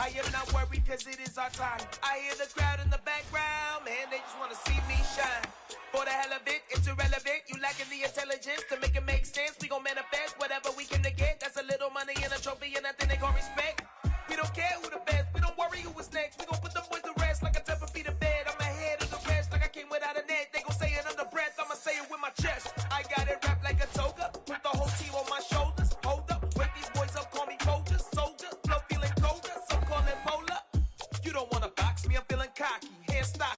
I am not worried cause it is our time. I hear the crowd in the background, man, they just wanna see me shine. For the hell of it, it's irrelevant. You lacking the intelligence to make it make sense. We gon' manifest whatever we came to get. That's a little money and a trophy and nothing they gon' respect. We don't care who the best, we don't worry who is next. We gon' put them boys to rest like a 10 feet of bed. I'm ahead of the rest like I came without a net. They gon' say it under breath, I'ma say it with my chest. I got it wrapped like a toga, put the whole team on my shoulders. Hold up, wake these boys up, call me Folger, soldier. Flow feeling colder, some call it polar. You don't wanna box me, I'm feeling cocky, hand stock.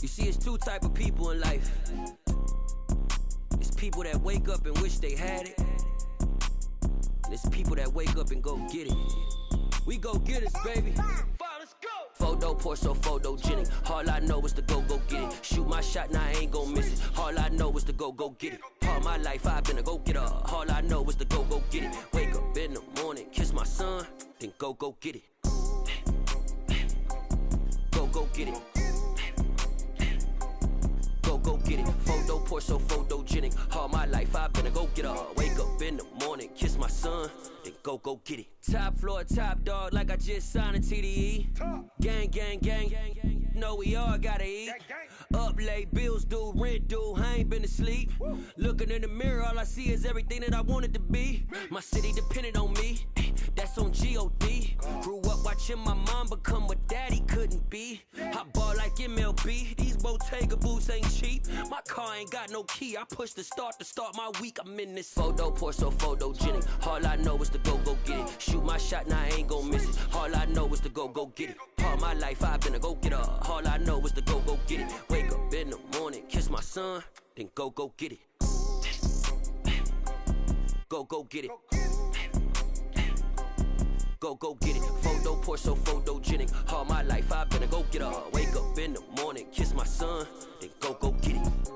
You see, it's two type of people in life. It's people that wake up and wish they had it. And it's people that wake up and go get it. We go get it, baby. Photo poor, so photogenic. All I know is to go get it. Shoot my shot, now I ain't gon' miss it. All I know is to go get it. All my life I've been a go-getter. All I know is to go get it. Wake up in the morning, kiss my son, then go get it. Go get it. Go get it. Photo poor, so photogenic. All my life I've been a go-getter. Wake up in the morning, kiss my son, then go get it. Top floor, top dog, like I just signed a TDE. Gang, gang, gang, gang, gang. Know we all gotta eat. Up late, bills due, rent due, I ain't been asleep. Looking in the mirror, all I see is everything that I wanted to be. My city depended on me, that's on G.O.D. Grew up watching my mom become what daddy couldn't be. I ball like MLB, these Bottega boots ain't cheap. My car ain't got no key, I push the start to start my week. I'm in this photo poor, so photogenic. All I know is to go get it. Shoot my shot, now I ain't gon' miss it. All I know is to go get it. All my life I've been a go-getter. All I know is to go get it. Wake up in the morning, kiss my son, then go get it. Go get it. Go get it. Photo poor, so photogenic. All my life I've been a go-getter. Wake up in the morning, kiss my son, then go get it.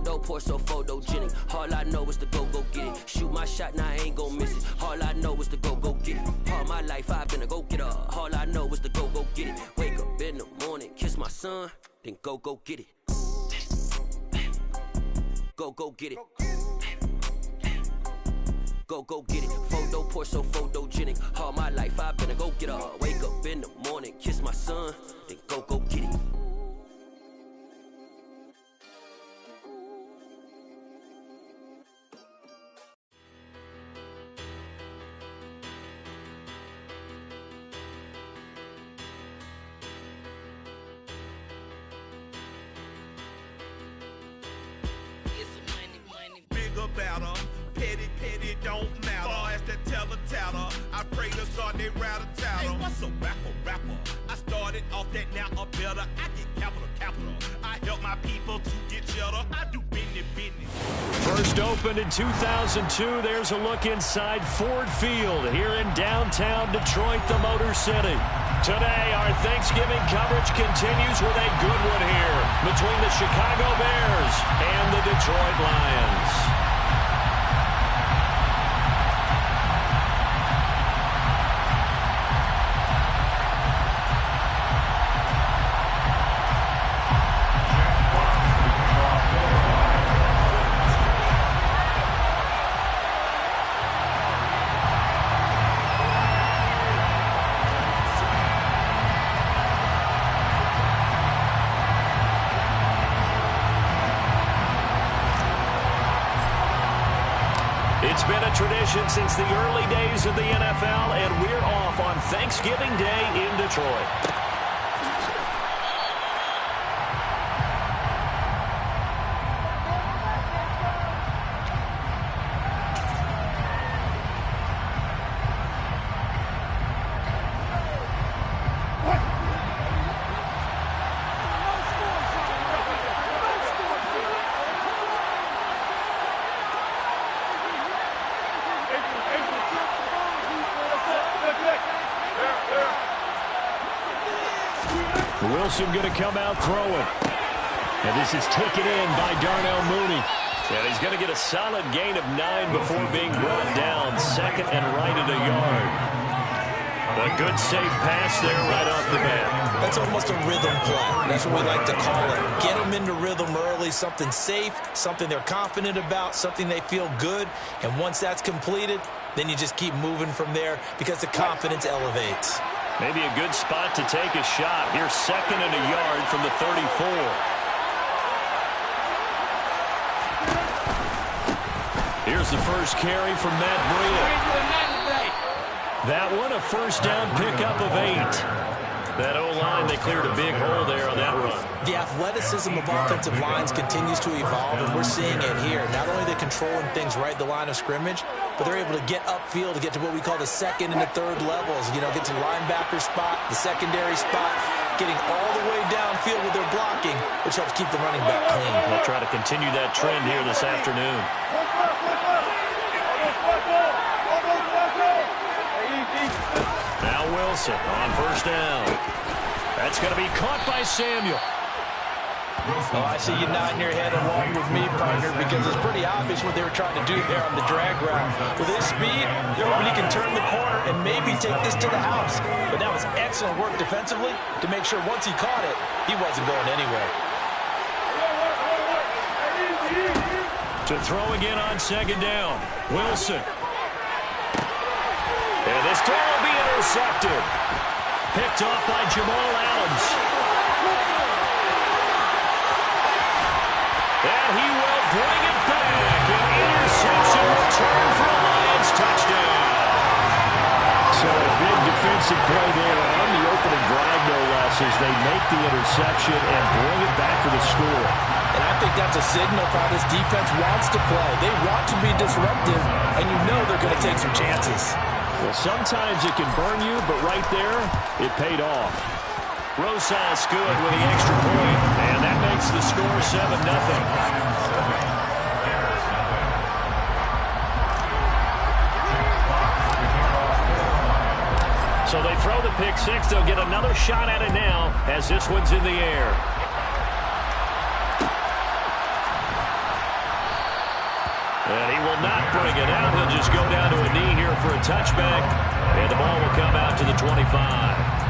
Photo, pour so photogenic. All I know is to go get it. Shoot my shot, now I ain't gon' miss it. All I know is to go get it. All my life I've been a go-getter. All I know is to go get it. Wake up in the morning, kiss my son, then go get it. Go get it. Go get it. Photo, pour so photogenic. All my life I've been a go-getter. Wake up in the morning, kiss my son, then go get it. Better. Petty don't matter. Far as the teller, I pray to God they rattle tattle. Hey, what's a rapper? I started off that, now I'm better. I get capital. I help my people to get cheddar. I do business. First opened in 2002. There's a look inside Ford Field here in downtown Detroit, the Motor City. Today, our Thanksgiving coverage continues with a good one here between the Chicago Bears and the Detroit Lions. It's been a tradition since the early days of the NFL, and we're off on Thanksgiving Day in Detroit. Wilson going to come out throwing. And this is taken in by Darnell Mooney. And he's going to get a solid gain of 9 before being brought down. Second and right at a yard. A good safe pass there right off the bat. That's almost a rhythm play. That's what we like to call it. Get them into rhythm early, something safe, something they're confident about, something they feel good. And once that's completed, then you just keep moving from there because the confidence elevates. Maybe a good spot to take a shot. Here's second and a yard from the 34. Here's the first carry from Matt Breida. That one, a first down pickup of 8. That O-line, they cleared a big hole there on that run. The athleticism of offensive lines continues to evolve, and we're seeing it here. Not only are they controlling things right at the line of scrimmage, but they're able to get upfield to get to what we call the second and the third levels. You know, get to the linebacker spot, the secondary spot, getting all the way downfield with their blocking, which helps keep the running back clean. They'll try to continue that trend here this afternoon. Now Wilson on first down. That's going to be caught by Samuel. Oh, I see you nodding your head along with me, partner, because it's pretty obvious what they were trying to do there on the drag route. With his speed, they're hoping he can turn the corner and maybe take this to the house. But that was excellent work defensively to make sure once he caught it, he wasn't going anywhere. To throw again on second down. Wilson. And this throw will be intercepted. Picked off by Jamal Adams. And he will bring it back. An interception return for a Lions touchdown. So a big defensive play there on the opening drive, no less, as they make the interception and bring it back for the score. And I think that's a signal for how this defense wants to play. They want to be disruptive, and you know they're going to take some chances. Well, sometimes it can burn you, but right there, it paid off. Rosas good with the extra point, and that makes the score 7-0. So they throw the pick six. They'll get another shot at it now as this one's in the air. not bring it out. He'll just go down to a knee here for a touchback. And the ball will come out to the 25.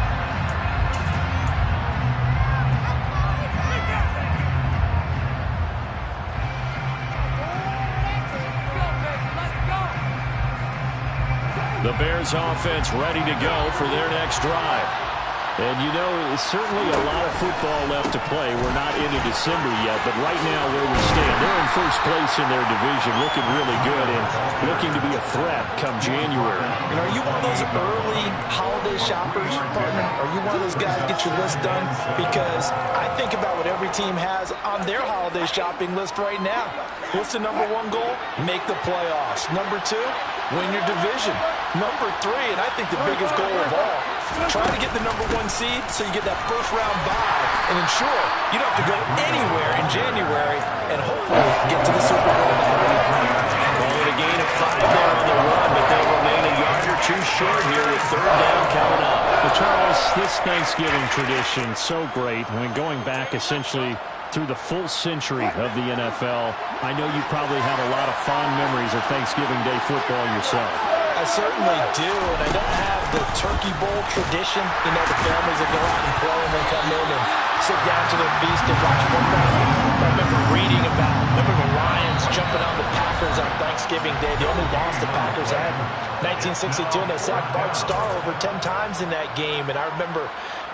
The Bears offense ready to go for their next drive. And, you know, certainly a lot of football left to play. We're not into December yet, but right now where we stand, they're in first place in their division, looking really good and looking to be a threat come January. And are you one of those early holiday shoppers, partner? Are you one of those guys get your list done? Because I think about what every team has on their holiday shopping list right now. What's the number one goal? Make the playoffs. Number two, win your division. Number three, and I think the biggest goal of all, try to get the number one seed so you get that first round bye and ensure you don't have to go anywhere in January and hopefully get to the Super Bowl. Call it a gain of 5 there on the run, but they remain a yard or two short here with third down coming up. Well, Charles, this Thanksgiving tradition, so great. I mean, going back essentially through the full century of the NFL, I know you probably have a lot of fond memories of Thanksgiving Day football yourself. I certainly do, and I don't have the Turkey Bowl tradition. You know, the families that go out and play and then come in and sit down to their feast and watch football. I remember reading about, the Lions jumping on the Packers on Thanksgiving Day. The only loss the Packers had in 1962, and they sacked Bart Starr over 10 times in that game. And I remember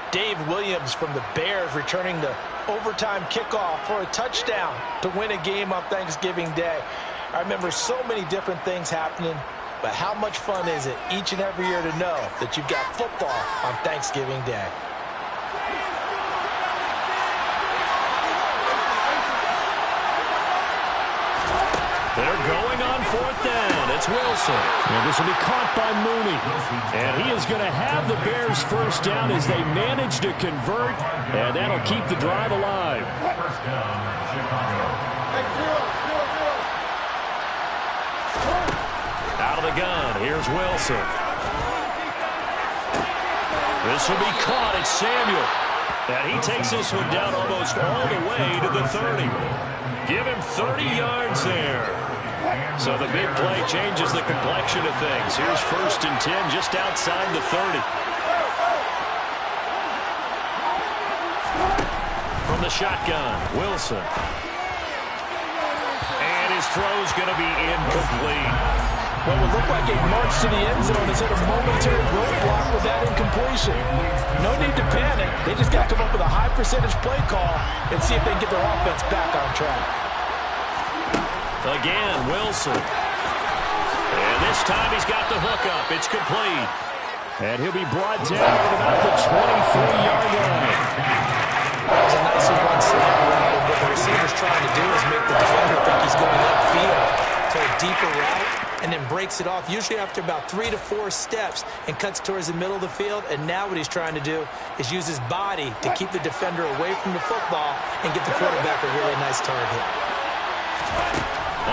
Dave Williams from the Bears returning the overtime kickoff for a touchdown to win a game on Thanksgiving Day. I remember so many different things happening. But how much fun is it each and every year to know that you've got football on Thanksgiving Day? They're going on fourth down. It's Wilson. And this will be caught by Mooney. And he is going to have the Bears first down as they manage to convert. And that'll keep the drive alive. First down, Chicago. Out of the gun, here's Wilson. This will be caught, it's Samuel. And he takes this one down almost all the way to the 30. Give him 30 yards there. So the big play changes the complexion of things. Here's first and 10 just outside the 30. From the shotgun, Wilson. And his throw's going to be incomplete. Well, it would look like a march to the end zone has hit a momentary roadblock with that incompletion. No need to panic. They just got to come up with a high percentage play call and see if they can get their offense back on track. Again, Wilson. And this time he's got the hook up. It's complete. And he'll be brought down at about the 23-yard line. That was a nicely run slant route, and what the receiver's trying to do is make the defender think he's going upfield to a deeper route, and then breaks it off, usually after about 3 to 4 steps, and cuts towards the middle of the field. And now what he's trying to do is use his body to keep the defender away from the football and get the quarterback a really nice target.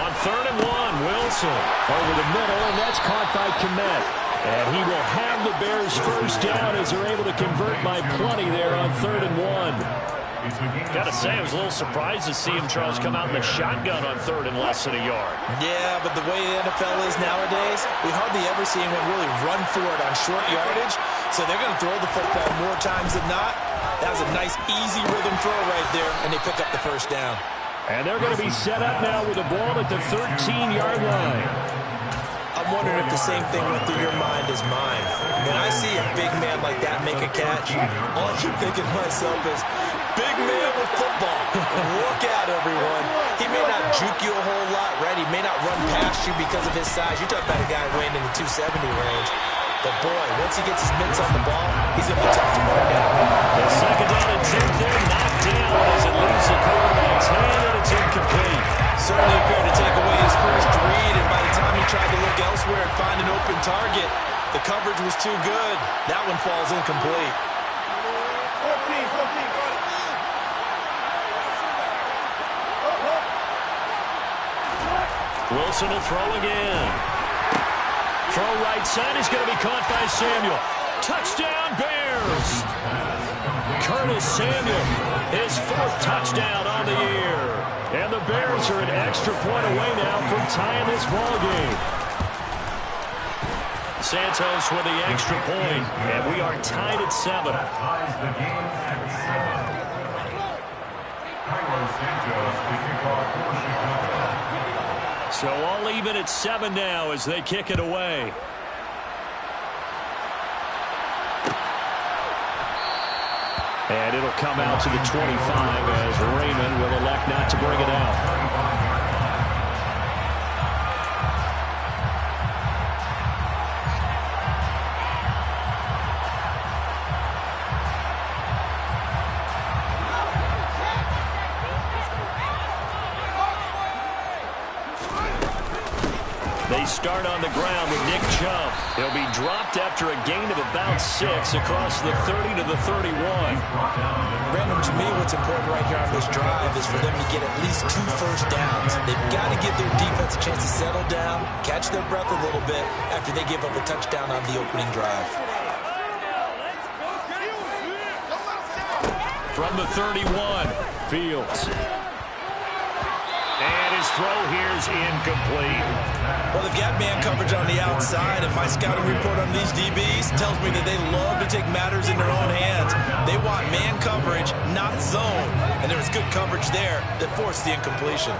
On third and 1, Wilson over the middle, and that's caught by Kmet. And he will have the Bears first down as they're able to convert by plenty there on third and 1. Got to say, I was a little surprised to see him, Charles, come out in the shotgun on third and less than a yard. Yeah, but the way the NFL is nowadays, we hardly ever see anyone really run for it on short yardage. So they're going to throw the football more times than not. That was a nice, easy rhythm throw right there, and they pick up the first down. And they're going to be set up now with the ball at the 13-yard line. I'm wondering if the same thing went through your mind as mine. When I see a big man like that make a catch, all I keep thinking to myself is, big man with football. Look out, everyone. He may not juke you a whole lot, right? He may not run past you because of his size. You're talking about a guy weighing in the 270 range. But, boy, once he gets his mitts on the ball, he's going to be tough to bring down. The second down and 10 there, knocked down as it leaves the quarterback's hand, and it's incomplete. Certainly appeared to take away his first read, and by the time he tried to look elsewhere and find an open target, the coverage was too good. That one falls incomplete. 14. Wilson will throw again. Throw right side is going to be caught by Samuel. Touchdown, Bears! Curtis Samuel, his 4th touchdown on the year. And the Bears are an extra point away now from tying this ball game. Santos with the extra point, and we are tied at 7. That ties the game at 7. Santos to kick off for Chicago. So all even at 7 now as they kick it away. And it'll come out to the 25 as Raymond will elect not to bring it out. They start on the ground with Nick Chubb. He'll be dropped after a gain of about 6 across the 30 to the 31. Brandon, to me, what's important right here on this drive is for them to get at least 2 first downs. They've got to give their defense a chance to settle down, catch their breath a little bit after they give up a touchdown on the opening drive. From the 31, Fields. And his throw here is incomplete. Well, they've got man coverage on the outside, and my scouting report on these DBs tells me that they love to take matters in their own hands. They want man coverage, not zone. And there was good coverage there that forced the incompletion.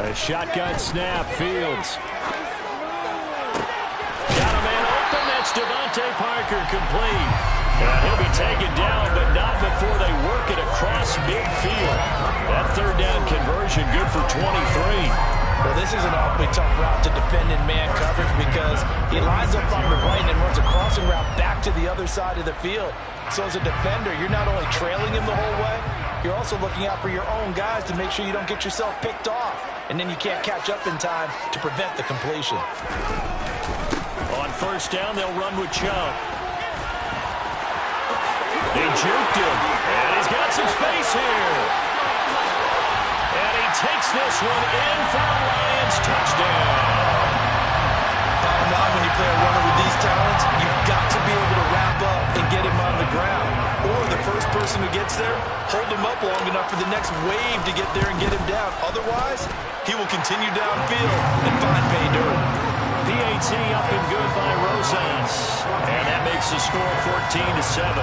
A shotgun snap, Fields. Got a man open, that's Devontae Parker, complete. And he'll be taken down, but not before they work it across midfield. That 3rd down conversion good for 23. Well, this is an awfully tough route to defend in man coverage because he lines up on the right and runs a crossing route back to the other side of the field. So as a defender, you're not only trailing him the whole way, you're also looking out for your own guys to make sure you don't get yourself picked off. And then you can't catch up in time to prevent the completion. On 1st down, they'll run with Chubb. They juked him, and he's got some space here. And he takes this one in for a Lions touchdown. Bottom line, when you play a runner with these talents, you've got to be able to wrap up and get him on the ground. Or the first person who gets there, hold him up long enough for the next wave to get there and get him down. Otherwise, he will continue downfield and find pay dirt. PAT up and good by Rosas. And that makes the score 14-7.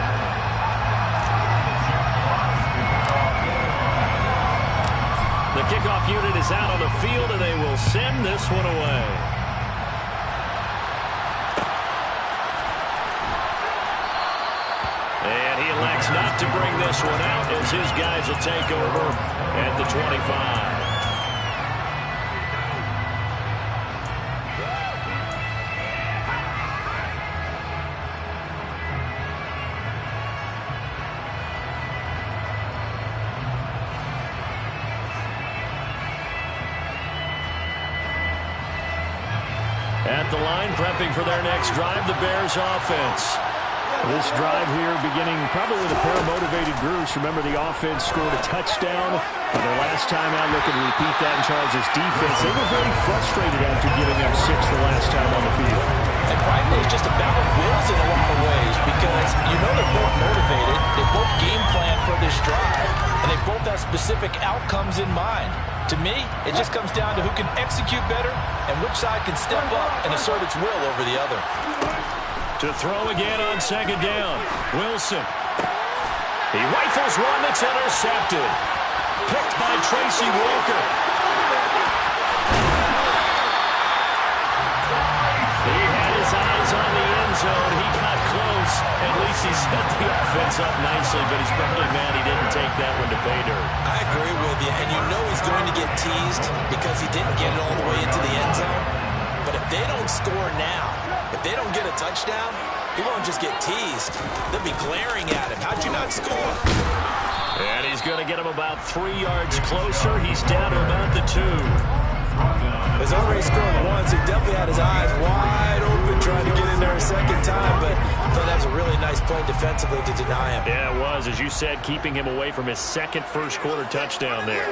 The kickoff unit is out on the field, and they will send this one away. And he elects not to bring this one out as his guys will take over at the 25. At the line, prepping for their next drive, the Bears offense. This drive here beginning probably with a pair of motivated groups. Remember, the offense scored a touchdown their last time out. Looking to repeat that in Charles' defense. They were very frustrated after giving up 6 the last time on the field. And probably it's just a battle of wills in a lot of ways because you know they're both motivated. They both game plan for this drive, and they both have specific outcomes in mind. To me, it just comes down to who can execute better and which side can step up and assert its will over the other. To throw again on 2nd down, Wilson. He rifles one that's intercepted. Picked by Tracy Walker. He had his eyes on the end zone. He got close. At least he set the offense up nicely, but he's probably mad he didn't take that one to pay dirt. I agree with you, and you know he's going to get teased because he didn't get it all the way into the end zone. But if they don't score now, if they don't get a touchdown, he won't just get teased. They'll be glaring at him. How'd you not score? And he's going to get him about 3 yards closer. He's down to about the 2. He's already scored once. He definitely had his eyes wide open trying to get in there a second time, but I thought that was a really nice play defensively to deny him. Yeah, it was. As you said, keeping him away from his second first-quarter touchdown there.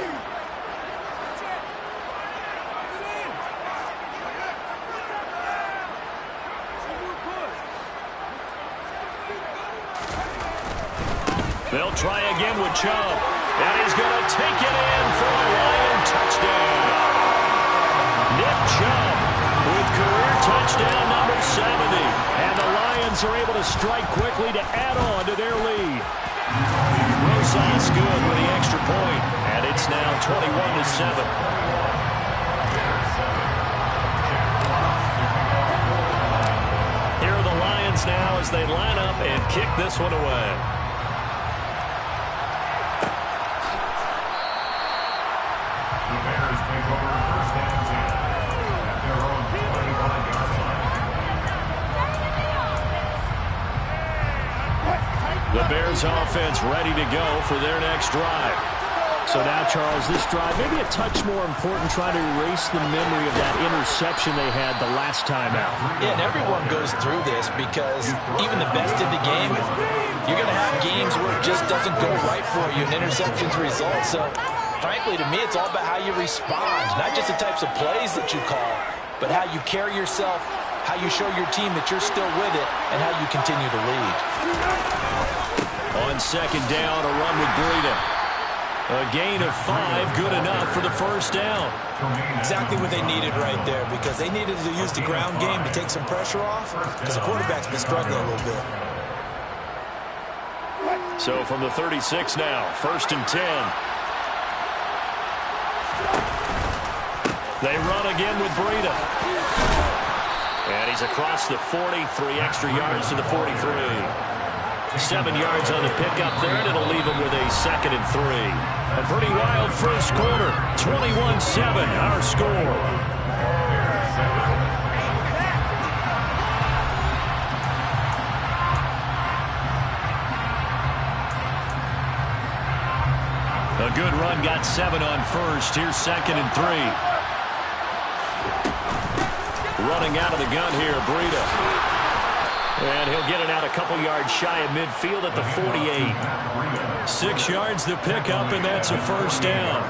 They'll try again with Chubb. And he's going to take it in for a Lion touchdown. Nick Chubb with career touchdown number 70. And the Lions are able to strike quickly to add on to their lead. Rosas good with the extra point. And it's now 21-7. Now as they line up and kick this one away. The Bears take over first and 10 at their own 21-yard line. The Bears offense ready to go for their next drive. So now, Charles, this drive maybe a touch more important, trying to erase the memory of that interception they had the last time out. Yeah, and everyone goes through this because even the best in the game, you're going to have games where it just doesn't go right for you and interceptions result. So, frankly, to me, it's all about how you respond, not just the types of plays that you call, but how you carry yourself, how you show your team that you're still with it, and how you continue to lead. On second down, a run with Breida. A gain of 5, good enough for the first down. Exactly what they needed right there, because they needed to use the ground game to take some pressure off, because the quarterback's been struggling a little bit. So from the 36 now, first and 10. They run again with Breida. And he's across the 40, 3 extra yards to the 43. 7 yards on the pickup there, and it'll leave him with a second and 3. A pretty wild first quarter. 21-7, our score. A good run, got 7 on first. Here's second and 3. Running out of the gun here, Breida. And he'll get it out a couple yards shy of midfield at the 48. 6 yards the pickup, and that's a first down.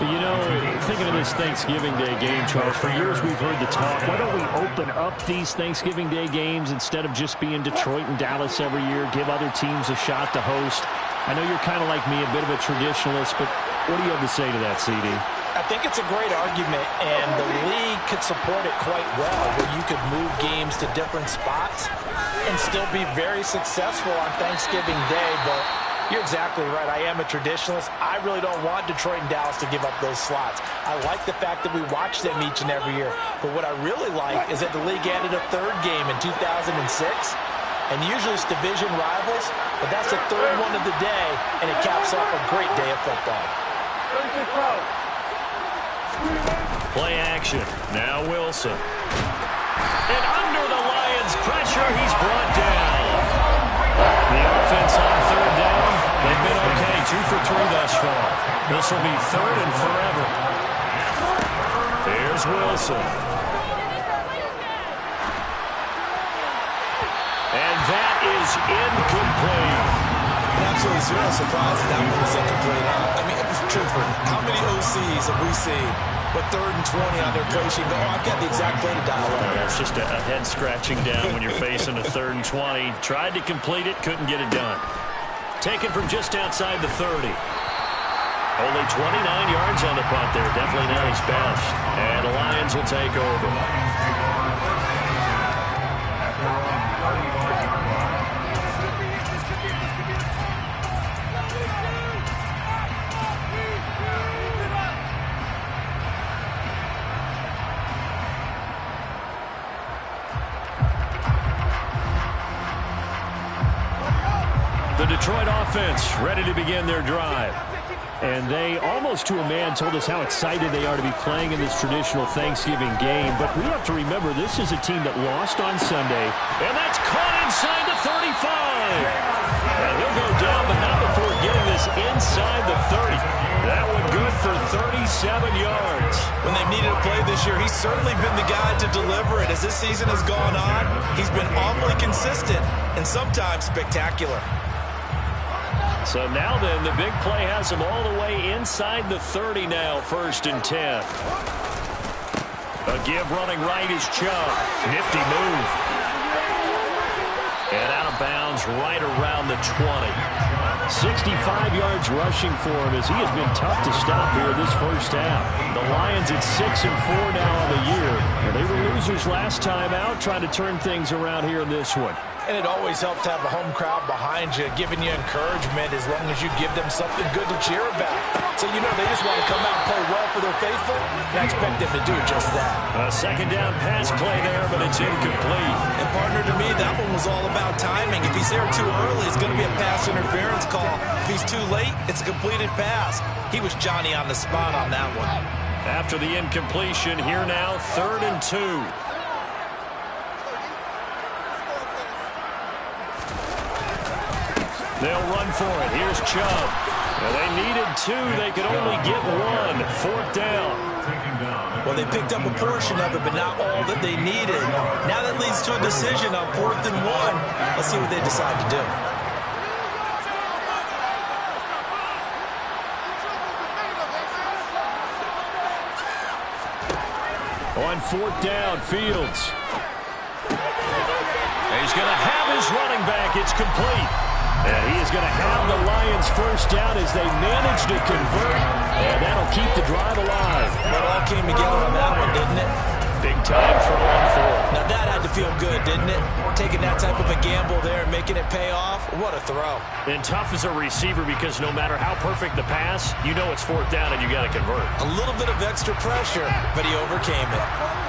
You know, thinking of this Thanksgiving Day game, Charles, for years we've heard the talk, why don't we open up these Thanksgiving Day games instead of just being Detroit and Dallas every year, give other teams a shot to host? I know you're kind of like me, a bit of a traditionalist, but what do you have to say to that, CD? I think it's a great argument, and the league could support it quite well, where you could move games to different spots and still be very successful on Thanksgiving Day. But you're exactly right. I am a traditionalist. I really don't want Detroit and Dallas to give up those slots. I like the fact that we watch them each and every year. But what I really like is that the league added a third game in 2006. And usually it's division rivals, but that's the third one of the day, and it caps off a great day of football. Play action. Now Wilson. And under the Lions' pressure, he's brought down. The offense on third down, they've been okay. 2 for 3 thus far. This will be third and forever. Here's Wilson. And that is incomplete. Absolutely zero surprise that one was incomplete. I mean, truthfully, how many OCs have we seen? But 3rd and 20 on their play sheet, go, oh, I've got the exact play to dial up. It's just a head scratching down when you're facing a 3rd and 20. Tried to complete it, couldn't get it done. Taken from just outside the 30. Only 29 yards on the punt there. Definitely not his best. And the Lions will take over. The Detroit offense ready to begin their drive. And they, almost to a man, told us how excited they are to be playing in this traditional Thanksgiving game. But we have to remember, this is a team that lost on Sunday. And that's caught inside the 35. And he'll go down, but not before getting this inside the 30. That one good for 37 yards. When they've needed a play this year, he's certainly been the guy to deliver it. As this season has gone on, he's been awfully consistent and sometimes spectacular. So now then, the big play has him all the way inside the 30 now, 1st and 10. A give running right is Chubb. Nifty move. And out of bounds right around the 20. 65 yards rushing for him as he has been tough to stop here this first half. The Lions at 6-4 now on the year. And they were losers last time out, trying to turn things around here in this one. And it always helps to have a home crowd behind you, giving you encouragement as long as you give them something good to cheer about. So you know they just want to come out and play well for their faithful, and I expect them to do just that. A second down pass play there, but it's incomplete. And partner, to me, that one was all about timing. If he's there too early, it's going to be a pass interference call. If he's too late, it's a completed pass. He was Johnny on the spot on that one. After the incompletion, here now, 3rd and 2. They'll run for it. Here's Chubb. Well, they needed 2. They could only get 1. 4th down. Well, they picked up a portion of it, but not all that they needed. Now that leads to a decision on 4th and 1. Let's see what they decide to do. On 4th down, Fields. He's going to have his running back. It's complete. And he is going to have the Lions first down as they manage to convert. And that'll keep the drive alive. It all came together on that one, didn't it? Big time for on 4. Now that had to feel good, didn't it? Taking that type of a gamble there and making it pay off. What a throw. And tough as a receiver because no matter how perfect the pass, you know it's 4th down and you got to convert. A little bit of extra pressure, but he overcame it.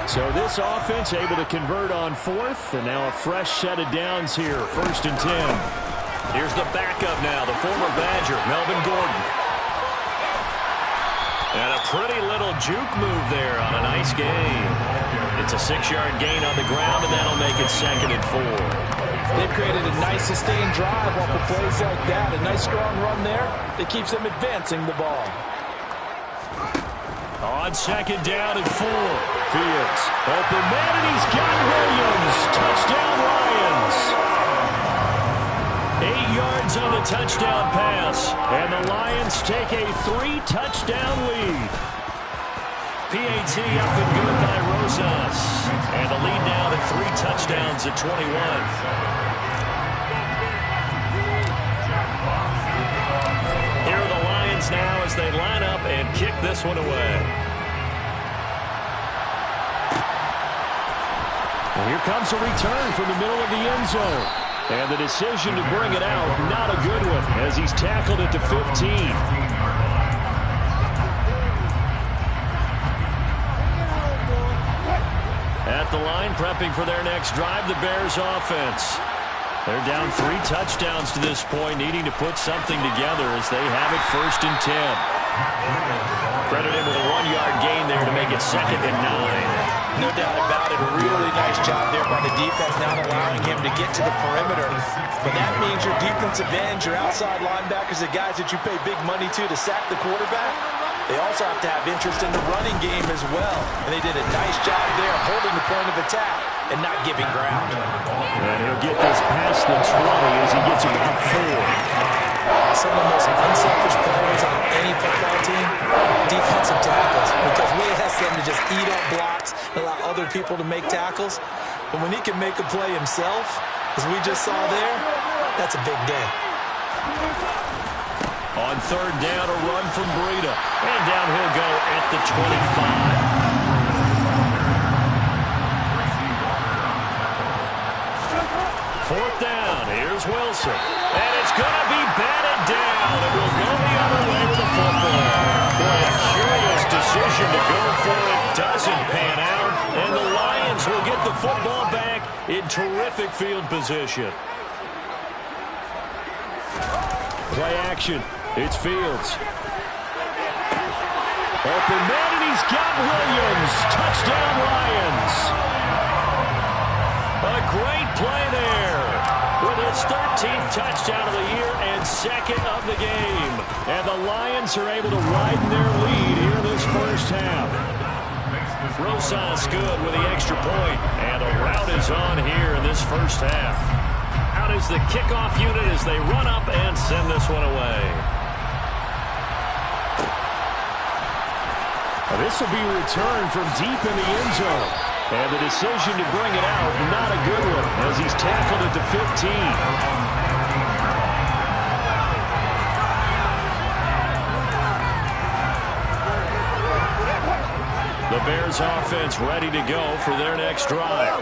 So this offense able to convert on 4th, and now a fresh set of downs here. 1st and 10. Here's the backup now, the former Badger, Melvin Gordon. And a pretty little juke move there on a nice gain. It's a 6-yard gain on the ground, and that'll make it 2nd and 4. They've created a nice sustained drive off of plays like that. A nice strong run there that keeps them advancing the ball. On 2nd down and 4. Fields. Open man, and he's got Williams. Touchdown Lions. 8 yards on the touchdown pass. And the Lions take a 3-touchdown lead. PAT up and good by Rosas. And the lead now to 3 touchdowns at 21. Here are the Lions now as they line up and kick this one away. And here comes a return from the middle of the end zone. And the decision to bring it out, not a good one, as he's tackled at the 15. At the line, prepping for their next drive, the Bears offense. They're down 3 touchdowns to this point, needing to put something together as they have it 1st and 10. Credit him with a 1-yard gain there to make it 2nd and 9. No doubt about it. A really nice job there by the defense, not allowing him to get to the perimeter. But that means your defensive ends, your outside linebackers, the guys that you pay big money to sack the quarterback, they also have to have interest in the running game as well. And they did a nice job there holding the point of attack and not giving ground. And he'll get this past the 20 as he gets about 4. Some of the most unselfish players on any football team, defensive tackles, because we ask them to just eat up blocks and allow other people to make tackles. But when he can make a play himself, as we just saw there, that's a big day. On 3rd down, a run from Breida. And down he'll go at the 25. 4th down, here's Wilson. And it's going to be batted down. It will go the other way with the football. Boy, a curious decision to go for it. Doesn't pan out. And the Lions will get the football back in terrific field position. Play action. It's Fields. Open man, and he's got Williams. Touchdown Lions. A great play there with his 13th touchdown of the year and 2nd of the game. And the Lions are able to widen their lead here this first half. Rosas good with the extra point, and a rout is on here in this first half. Out is the kickoff unit as they run up and send this one away. This will be returned from deep in the end zone. And the decision to bring it out, not a good one, as he's tackled at the 15. Bears offense ready to go for their next drive.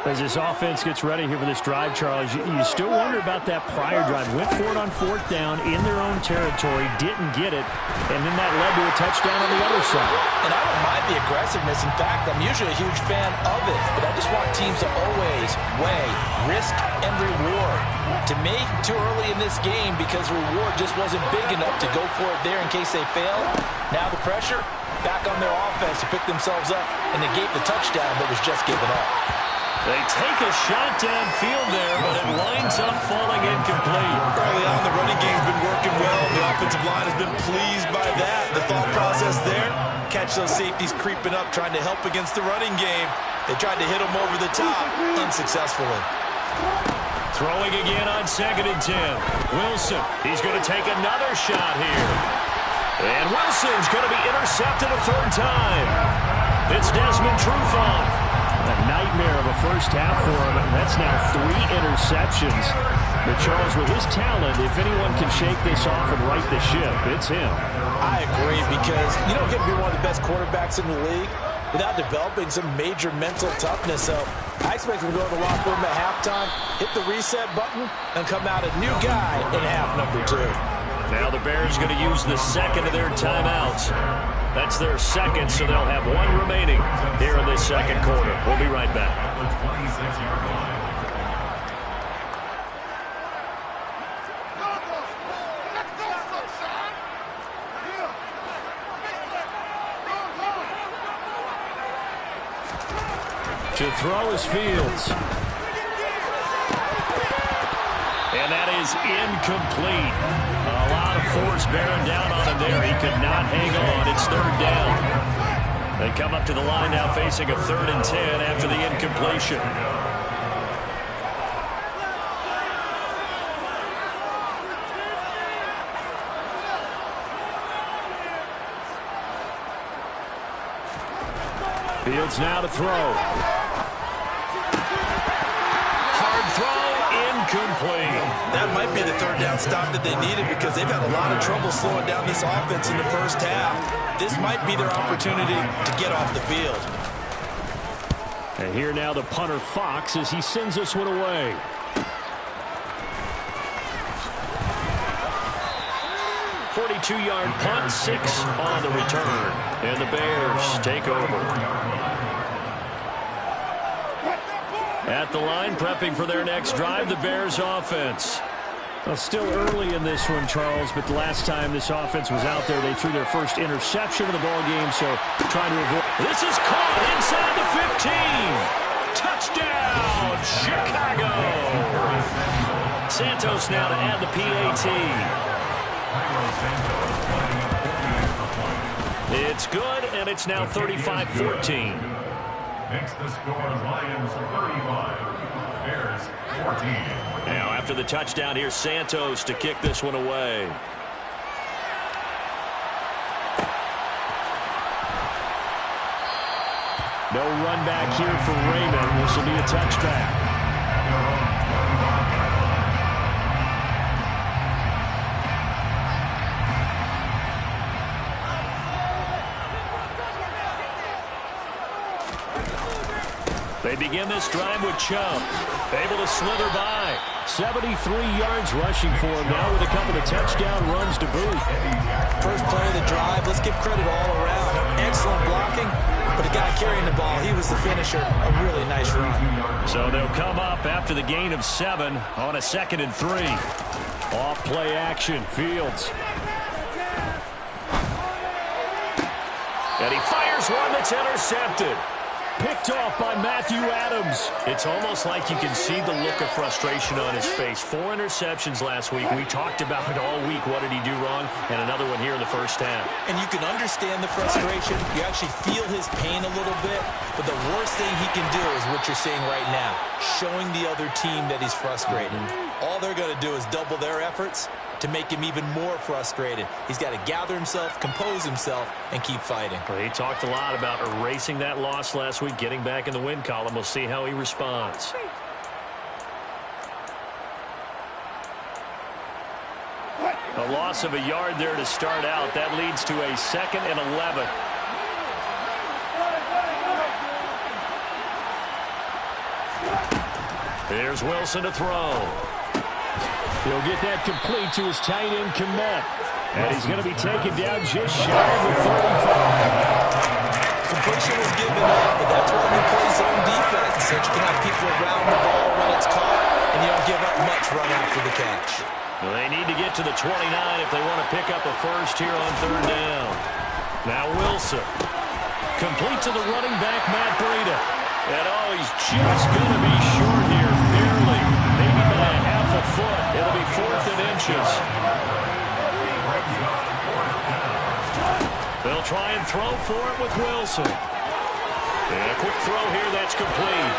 As this offense gets ready here for this drive, Charles, you still wonder about that prior drive. Went for it on 4th down in their own territory, didn't get it, and then that led to a touchdown on the other side. And I don't mind the aggressiveness. In fact, I'm usually a huge fan of it, but I just want teams to always weigh risk and reward. To me, too early in this game because the reward just wasn't big enough to go for it there in case they failed. Now the pressure back on their offense to pick themselves up and negate the touchdown that was just given up. They take a shot downfield there, but it winds up falling incomplete. Early on, the running game's been working well. The offensive line has been pleased by that. The thought process there, catch those safeties creeping up, trying to help against the running game. They tried to hit them over the top, unsuccessfully. Throwing again on 2nd and 10. Wilson, he's going to take another shot here. And Wilson's going to be intercepted a 3rd time. It's Desmond Trufant. A nightmare of a first half for him, and that's now 3 interceptions. But Charles, with his talent, if anyone can shake this off and right the ship, it's him. I agree, because you don't get to be one of the best quarterbacks in the league without developing some major mental toughness. So I expect him to go to the locker room at halftime, hit the reset button, and come out a new guy in half number 2. Now the Bears going to use the 2nd of their timeouts. That's their 2nd, so they'll have 1 remaining here in this 2nd quarter. We'll be right back. To throw is Fields. And that is incomplete. A lot of force bearing down on him there. He could not hang on. It's 3rd down. They come up to the line now facing a 3rd and 10 after the incompletion. Fields now to throw. Incomplete. That might be the 3rd down stop that they needed because they've had a lot of trouble slowing down this offense in the first half. This might be their opportunity to get off the field. And here now the punter Fox as he sends this one away. .42-yard punt, 6 on the return. And the Bears take over. At the line, prepping for their next drive, the Bears offense. Well, still early in this one, Charles, but the last time this offense was out there, they threw their first interception of the ball game, so trying to avoid. This is caught inside the 15. Touchdown, Chicago. Santos now to add the PAT. It's good, and it's now 35-14. Makes the score Lions 35, Bears 14. Now after the touchdown, here's Santos to kick this one away. No run back here for Raymond. This will be a touchback. They begin this drive with Chubb. Able to slither by. 73 yards rushing for him now with a couple of touchdown runs to boot. First play of the drive, let's give credit all around. Excellent blocking, but the guy carrying the ball, he was the finisher. A really nice run. So they'll come up after the gain of 7 on a 2nd and 3. Off play action, Fields. And he fires one that's intercepted. Picked off by Matthew Adams. It's almost like you can see the look of frustration on his face. 4 interceptions last week. We talked about it all week. What did he do wrong? And another one here in the first half. And you can understand the frustration. You actually feel his pain a little bit. But the worst thing he can do is what you're seeing right now. Showing the other team that he's frustrated. All they're going to do is double their efforts to make him even more frustrated. He's got to gather himself, compose himself, and keep fighting. Well, he talked a lot about erasing that loss last week, getting back in the win column. We'll see how he responds. A loss of a yard there to start out. That leads to a 2nd and 11. Here's Wilson to throw. He'll get that complete to his tight end, Kmet. And he's going to be taken down just shy of the 35. Completion was given up, but that's why we play zone defense. So you can have people around the ball when it's caught, and you don't give up much run after the catch. Well, they need to get to the 29 if they want to pick up a first here on third down. Now Wilson. Complete to the running back, Matt Breida. And he's just going to be short here, barely. Maybe by a half a foot. It'll be 4th and inches. They'll try and throw for it with Wilson. And a quick throw here that's complete.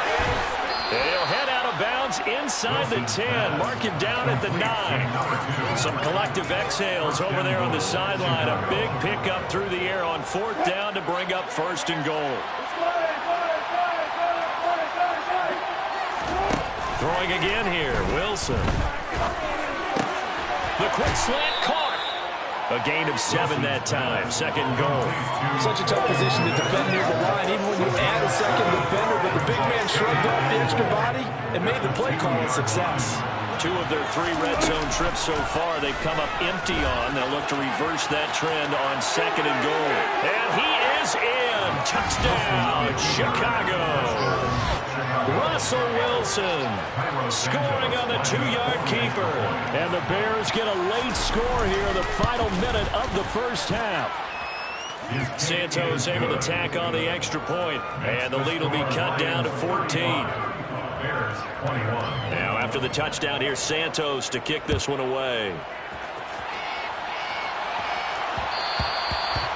And he'll head out of bounds inside the 10. Mark it down at the 9. Some collective exhales over there on the sideline. A big pickup through the air on 4th down to bring up 1st and goal. Throwing again here, Wilson. The quick slant caught. A gain of 7 that time. 2nd goal. Such a tough position to defend near the line, even when you add a second defender, but the big man shrugged off the extra body and made the play call a success. 2 of their 3 red zone trips so far they've come up empty on. They'll look to reverse that trend on 2nd and goal. And he is in. Touchdown, Chicago. Russell Wilson scoring on the 2-yard keeper. And the Bears get a late score here in the final minute of the first half. Santos able to tack on the extra point, and the lead will be cut down to 14. Now after the touchdown, here's Santos to kick this one away.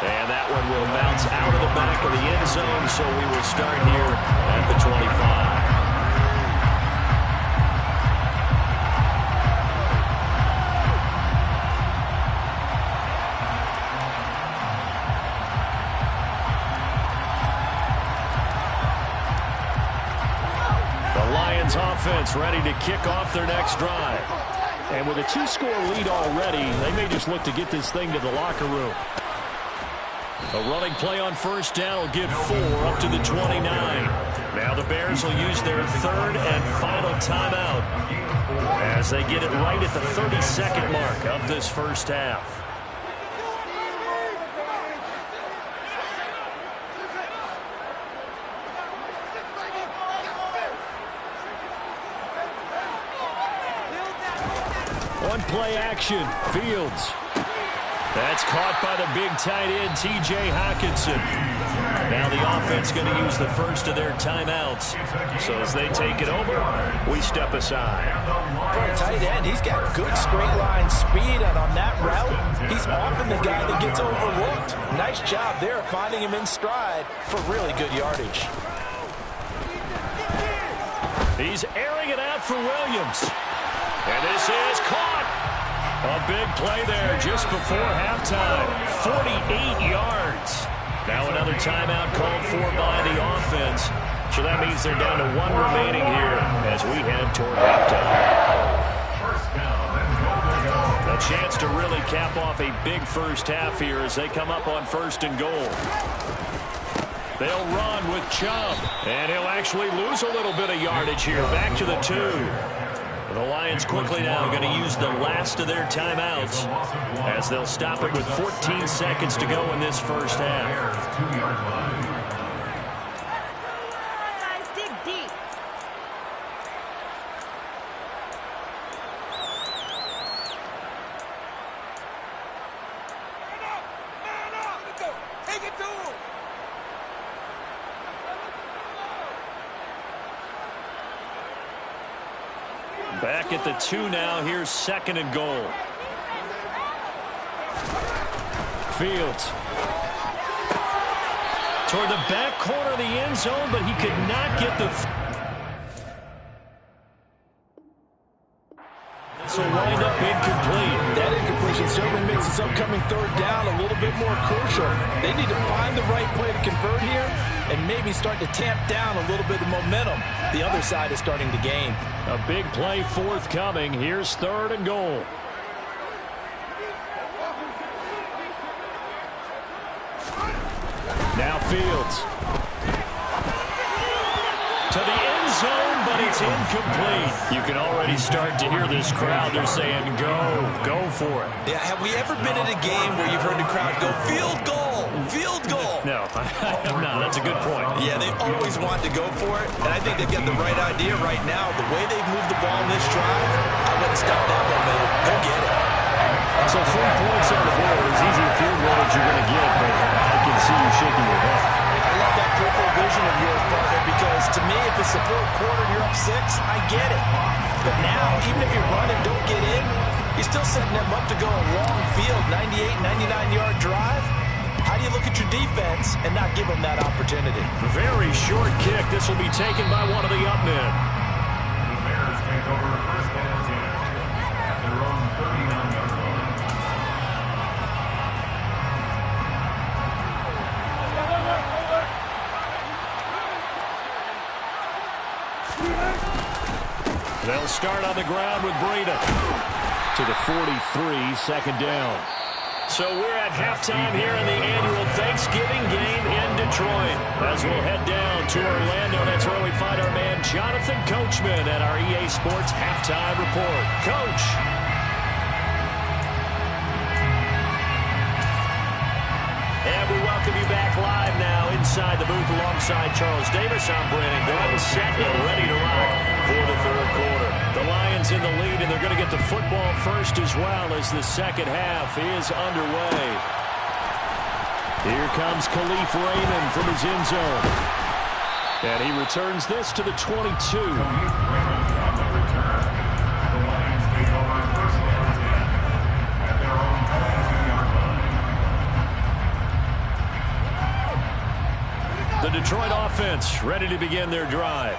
And that one will bounce out of the back of the end zone, so we will start here at the 25. Offense ready to kick off their next drive. And with a 2-score lead already, they may just look to get this thing to the locker room. A running play on 1st down will give 4 up to the 29. Now the Bears will use their 3rd and final timeout as they get it right at the 32nd mark of this first half. Play action. Fields. That's caught by the big tight end, T.J. Hockenson. Now the offense going to use the first of their timeouts. So as they take it over, we step aside. For a tight end, he's got good straight line speed, and on that route, he's often the guy that gets overlooked. Nice job there finding him in stride for really good yardage. He's airing it out for Williams. And this is caught. A big play there just before halftime. 48 yards. Now another timeout called for by the offense. So that means they're down to 1 remaining here as we head toward halftime. A chance to really cap off a big first half here as they come up on 1st and goal. They'll run with Chubb. And he'll actually lose a little bit of yardage here. Back to the 2. The Lions quickly now going to use the last of their timeouts as they'll stop it with 14 seconds to go in this first half. Guys, dig deep. Man up. Take it to him. Back at the 2 now. Here's 2nd and goal. Fields. Toward the back corner of the end zone, but he could not get the... So wind up incomplete. That incompletion certainly makes this upcoming 3rd down a little bit more crucial. They need to find the right play to convert here and maybe start to tamp down a little bit of momentum. The other side is starting to gain. A big play forthcoming. Here's 3rd and goal. Now Fields. To the end zone, but he It's incomplete. You can already start to hear this crowd. They're saying, go for it. Yeah, have we ever been at a game where you've heard the crowd go, field goal, field goal? No, I have not. That's a good point. Yeah, they always want to go for it, and I think they've got the right idea right now. The way they've moved the ball in this drive, I wouldn't stop that momentum. Go get it. So 3 points on the board. As easy a field goal as you're going to get, but I can see you shaking your head. I love that peripheral vision of yours, partner, because to me, if it's the fourth quarter and you're up 6, I get it. But now, even if you run and don't get in, you're still setting them up to go a long field, 98, 99-yard drive. How do you look at your defense and not give them that opportunity? Very short kick. This will be taken by one of the up men. The Bears take over first and 10 at their own 39-yard line. They'll start on the ground with Breida. To the 43, second down. So we're at halftime here in the annual Thanksgiving game in Detroit. As we'll head down to Orlando, that's where we find our man Jonathan Coachman at our EA Sports Halftime Report. Coach. And we welcome you back live now inside the booth alongside Charles Davis. I'm Brandon Gordon, set and ready to rock for the third quarter. The Lions in the lead, and they're going to get the football first as well as the second half is underway. Here comes Khalif Raymond from his end zone. And he returns this to the 22. Khalif Raymond on the return. The Lions take over first and 10 at their own 22-yard line. The Detroit offense ready to begin their drive.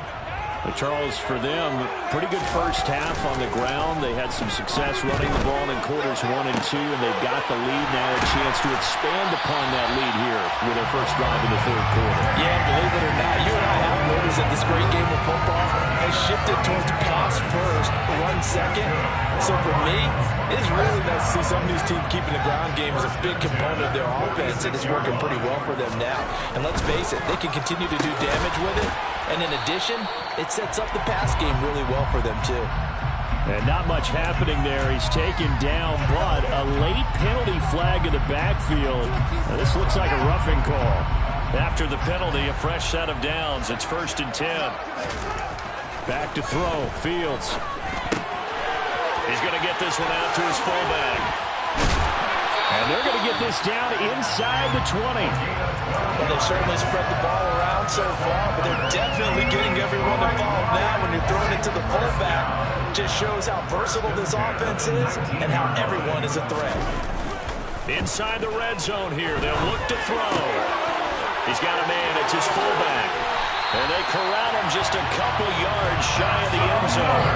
Charles, for them, pretty good first half on the ground. They had some success running the ball in quarters 1 and 2, and they've got the lead now, a chance to expand upon that lead here with their first drive in the third quarter. Yeah, believe it or not, you and I have noticed that this great game of football has shifted towards pass first, run second. So for me, it is really nice to see some of these teams keeping the ground game as a big component of their offense, and it's working pretty well for them now. And let's face it, they can continue to do damage with it. And in addition, it sets up the pass game really well for them, too. And not much happening there. He's taken down, but a late penalty flag in the backfield. Now, this looks like a roughing call. After the penalty, a fresh set of downs. It's 1st and 10. Back to throw. Fields. He's going to get this one out to his fullback. And they're going to get this down inside the 20. Well, they've certainly spread the ball around so far, but they're definitely getting everyone involved now. When you're throwing it to the fullback, just shows how versatile this offense is and how everyone is a threat. Inside the red zone here, they'll look to throw. He's got a man, it's his fullback. And they corral him just a couple yards shy of the end zone.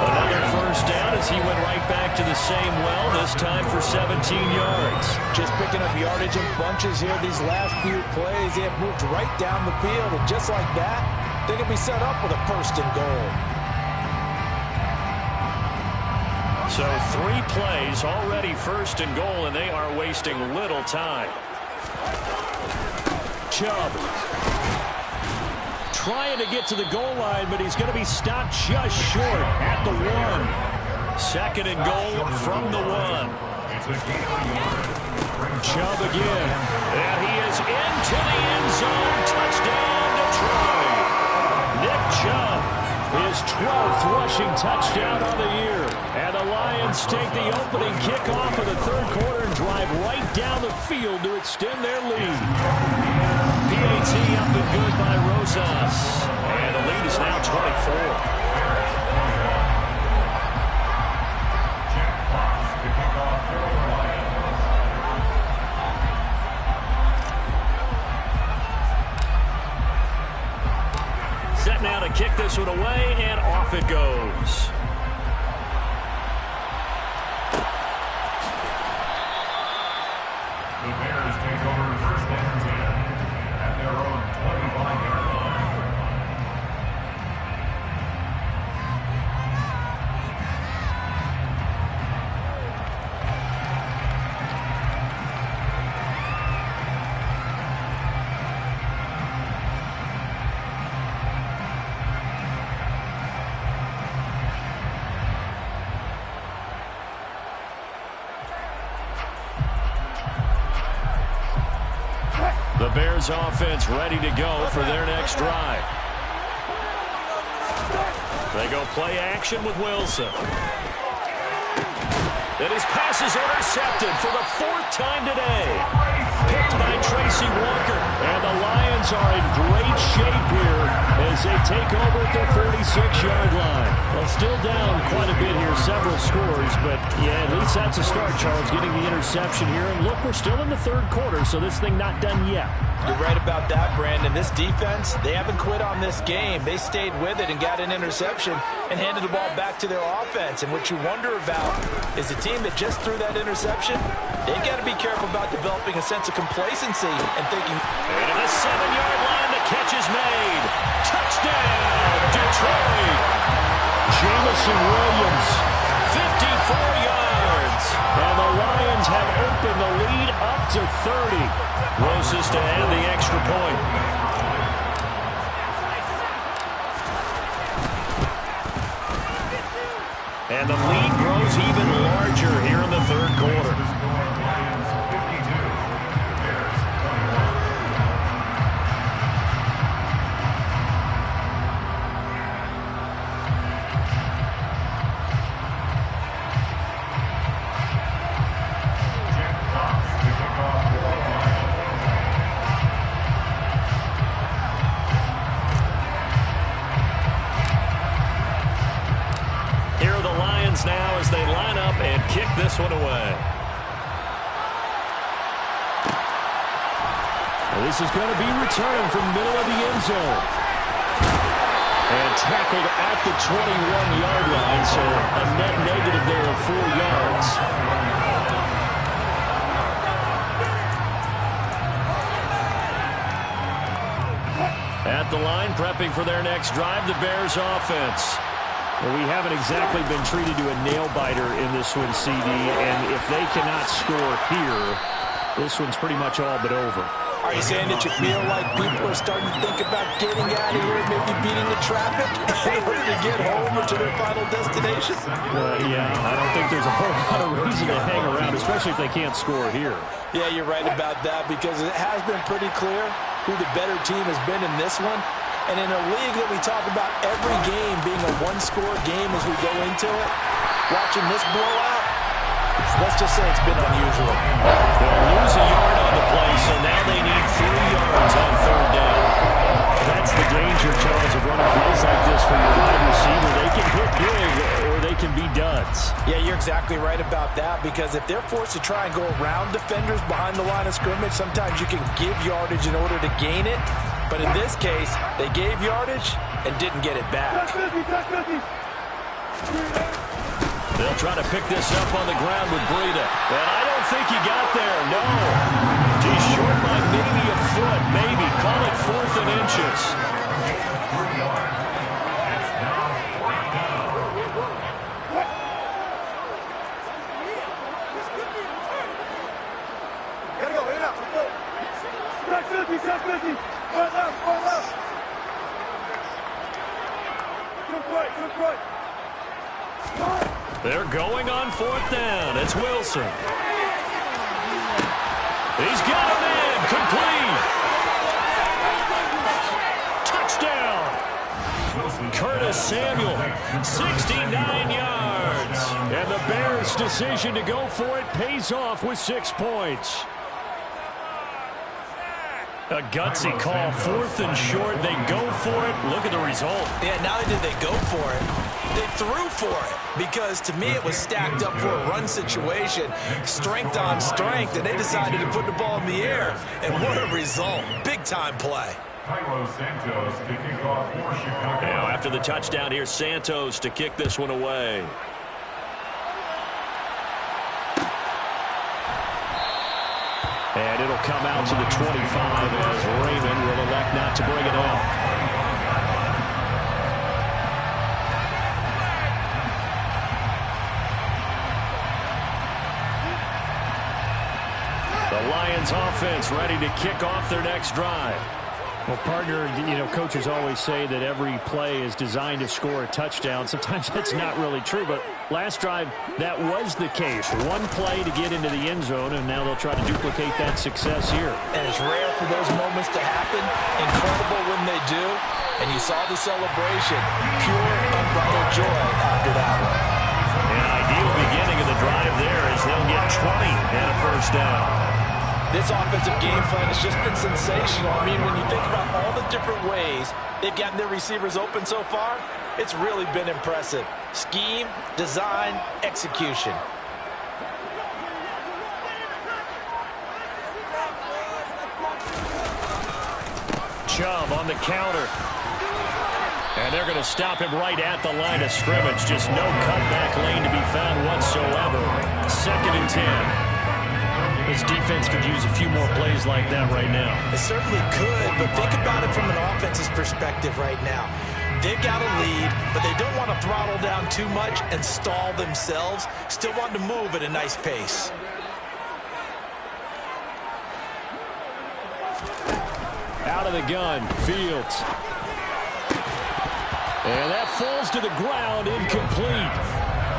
Another first down as he went right back to the same well, this time for 17 yards. Just picking up yardage in bunches here these last few plays. They have moved right down the field, and just like that, they can be set up with a first and goal. So 3 plays, already first and goal, and they are wasting little time. Chubb. Trying to get to the goal line, but he's going to be stopped just short at the 1. 2nd and goal from the 1. Chubb again. And he is into the end zone. Touchdown, Detroit. Nick Chubb, his 12th rushing touchdown on the year. And the Lions take the opening kickoff of the third quarter and drive right down the field to extend their lead. PAT up and good by Rosas. And the lead is now 24. Jack Fox to kick off for the Lions. Set now to kick this one away, and off it goes. The Bears take over first and 10 at their own 25-yard line. Bears offense ready to go for their next drive. They go play action with Wilson. And his pass is intercepted for the 4th time today. Picked by Tracy Walker. And the Lions are in great shape here as they take over at their 46-yard line. Well, still down quite a bit here, several scores, but yeah, at least that's a start, Charles, getting the interception here. And look, we're still in the 3rd quarter, so this thing not done yet. You're right about that, Brandon. This defense, they haven't quit on this game. They stayed with it and got an interception and handed the ball back to their offense. And what you wonder about is the team that just threw that interception, they've got to be careful about developing a sense of complacency and thinking. And at the 7-yard line, the catch is made. Touchdown, Detroit. Jamison Williams, 54 yards. And the Lions have opened the lead up to 30. Closest to add the extra point. And the lead grows even larger here in the 3rd quarter. Now as they line up and kick this one away. Well, this is going to be returned from the middle of the end zone. And tackled at the 21-yard line, so a net negative there of 4 yards. At the line, prepping for their next drive, the Bears offense. Well, we haven't exactly been treated to a nail-biter in this one, CD, and if they cannot score here, this one's pretty much all but over. Are you saying that you feel like people are starting to think about getting out of here, maybe beating the traffic in order to get home or to their final destination? Yeah, I don't think there's a whole lot of reason to hang around, especially if they can't score here. Yeah, you're right about that, because it has been pretty clear who the better team has been in this one. And in a league that we talk about every game being a one-score game as we go into it, watching this blowout, let's just say it's been unusual. They'll lose a yard on the play, so now they need 3 yards on 3rd down. That's the danger, Charles, of running plays like this for your wide receiver. They can hit big or they can be duds. Yeah, you're exactly right about that, because if they're forced to try and go around defenders behind the line of scrimmage, sometimes you can give yardage in order to gain it. But in this case, they gave yardage and didn't get it back. They'll try to pick this up on the ground with Breida. And I don't think he got there, no. He's short by maybe a foot, maybe. Call it 4th and inches. Gotta go, in out, 50. They're going on 4th down. It's Wilson. He's got him in. Complete. Touchdown. Curtis Samuel, 69 yards. And the Bears' decision to go for it pays off with 6 points. A gutsy call, 4th and short. They go for it. Look at the result. Yeah, not only did they go for it, they threw for it, because to me it was stacked up for a run situation, strength on strength, and they decided to put the ball in the air. And what a result. Big-time play. Santos to kick off for Chicago. Now, after the touchdown, here's Santos to kick this one away. And it'll come out to the 25 as Raymond will elect not to bring it out. The Lions offense ready to kick off their next drive. Well, partner, coaches always say that every play is designed to score a touchdown. Sometimes that's not really true, but last drive, that was the case. One play to get into the end zone, and now they'll try to duplicate that success here. And it's rare for those moments to happen. Incredible when they do. And you saw the celebration. Pure, unbridled joy after that one. An ideal beginning of the drive there as they'll get 20 and a first down. This offensive game plan has just been sensational. I mean, when you think about all the different ways they've gotten their receivers open so far, it's really been impressive. Scheme, design, execution. Chubb on the counter. And they're going to stop him right at the line of scrimmage. Just no cutback lane to be found whatsoever. 2nd and 10. This defense could use a few more plays like that right now. It certainly could, but think about it from an offense's perspective right now. They've got a lead, but they don't want to throttle down too much and stall themselves. Still want to move at a nice pace. Out of the gun, Fields. And that falls to the ground, incomplete.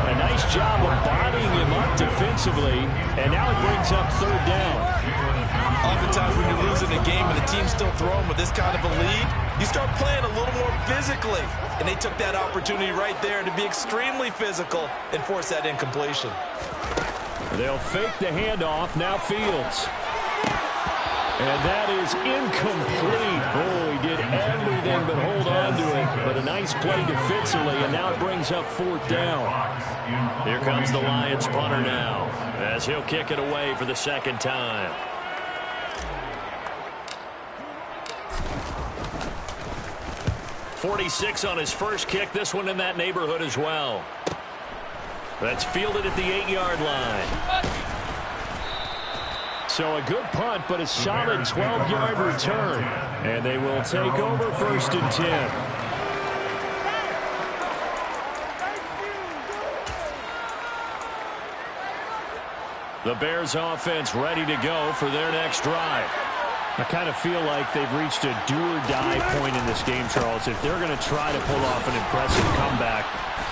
A nice job of bodying him up defensively, and now it brings up 3rd down. Oftentimes when you're losing a game and the team's still throwing with this kind of a lead, you start playing a little more physically. And they took that opportunity right there to be extremely physical and force that incompletion. They'll fake the handoff, now Fields. And that is incomplete. Oh, he did everything but hold on to it. But a nice play defensively, and now it brings up 4th down. Here comes the Lions punter now, as he'll kick it away for the 2nd time. .46 on his first kick. This one in that neighborhood as well. That's fielded at the 8-yard line. So a good punt, but a solid 12-yard return. And they will take over 1st and 10. The Bears offense ready to go for their next drive. I kind of feel like they've reached a do-or-die point in this game, Charles. If they're going to try to pull off an impressive comeback,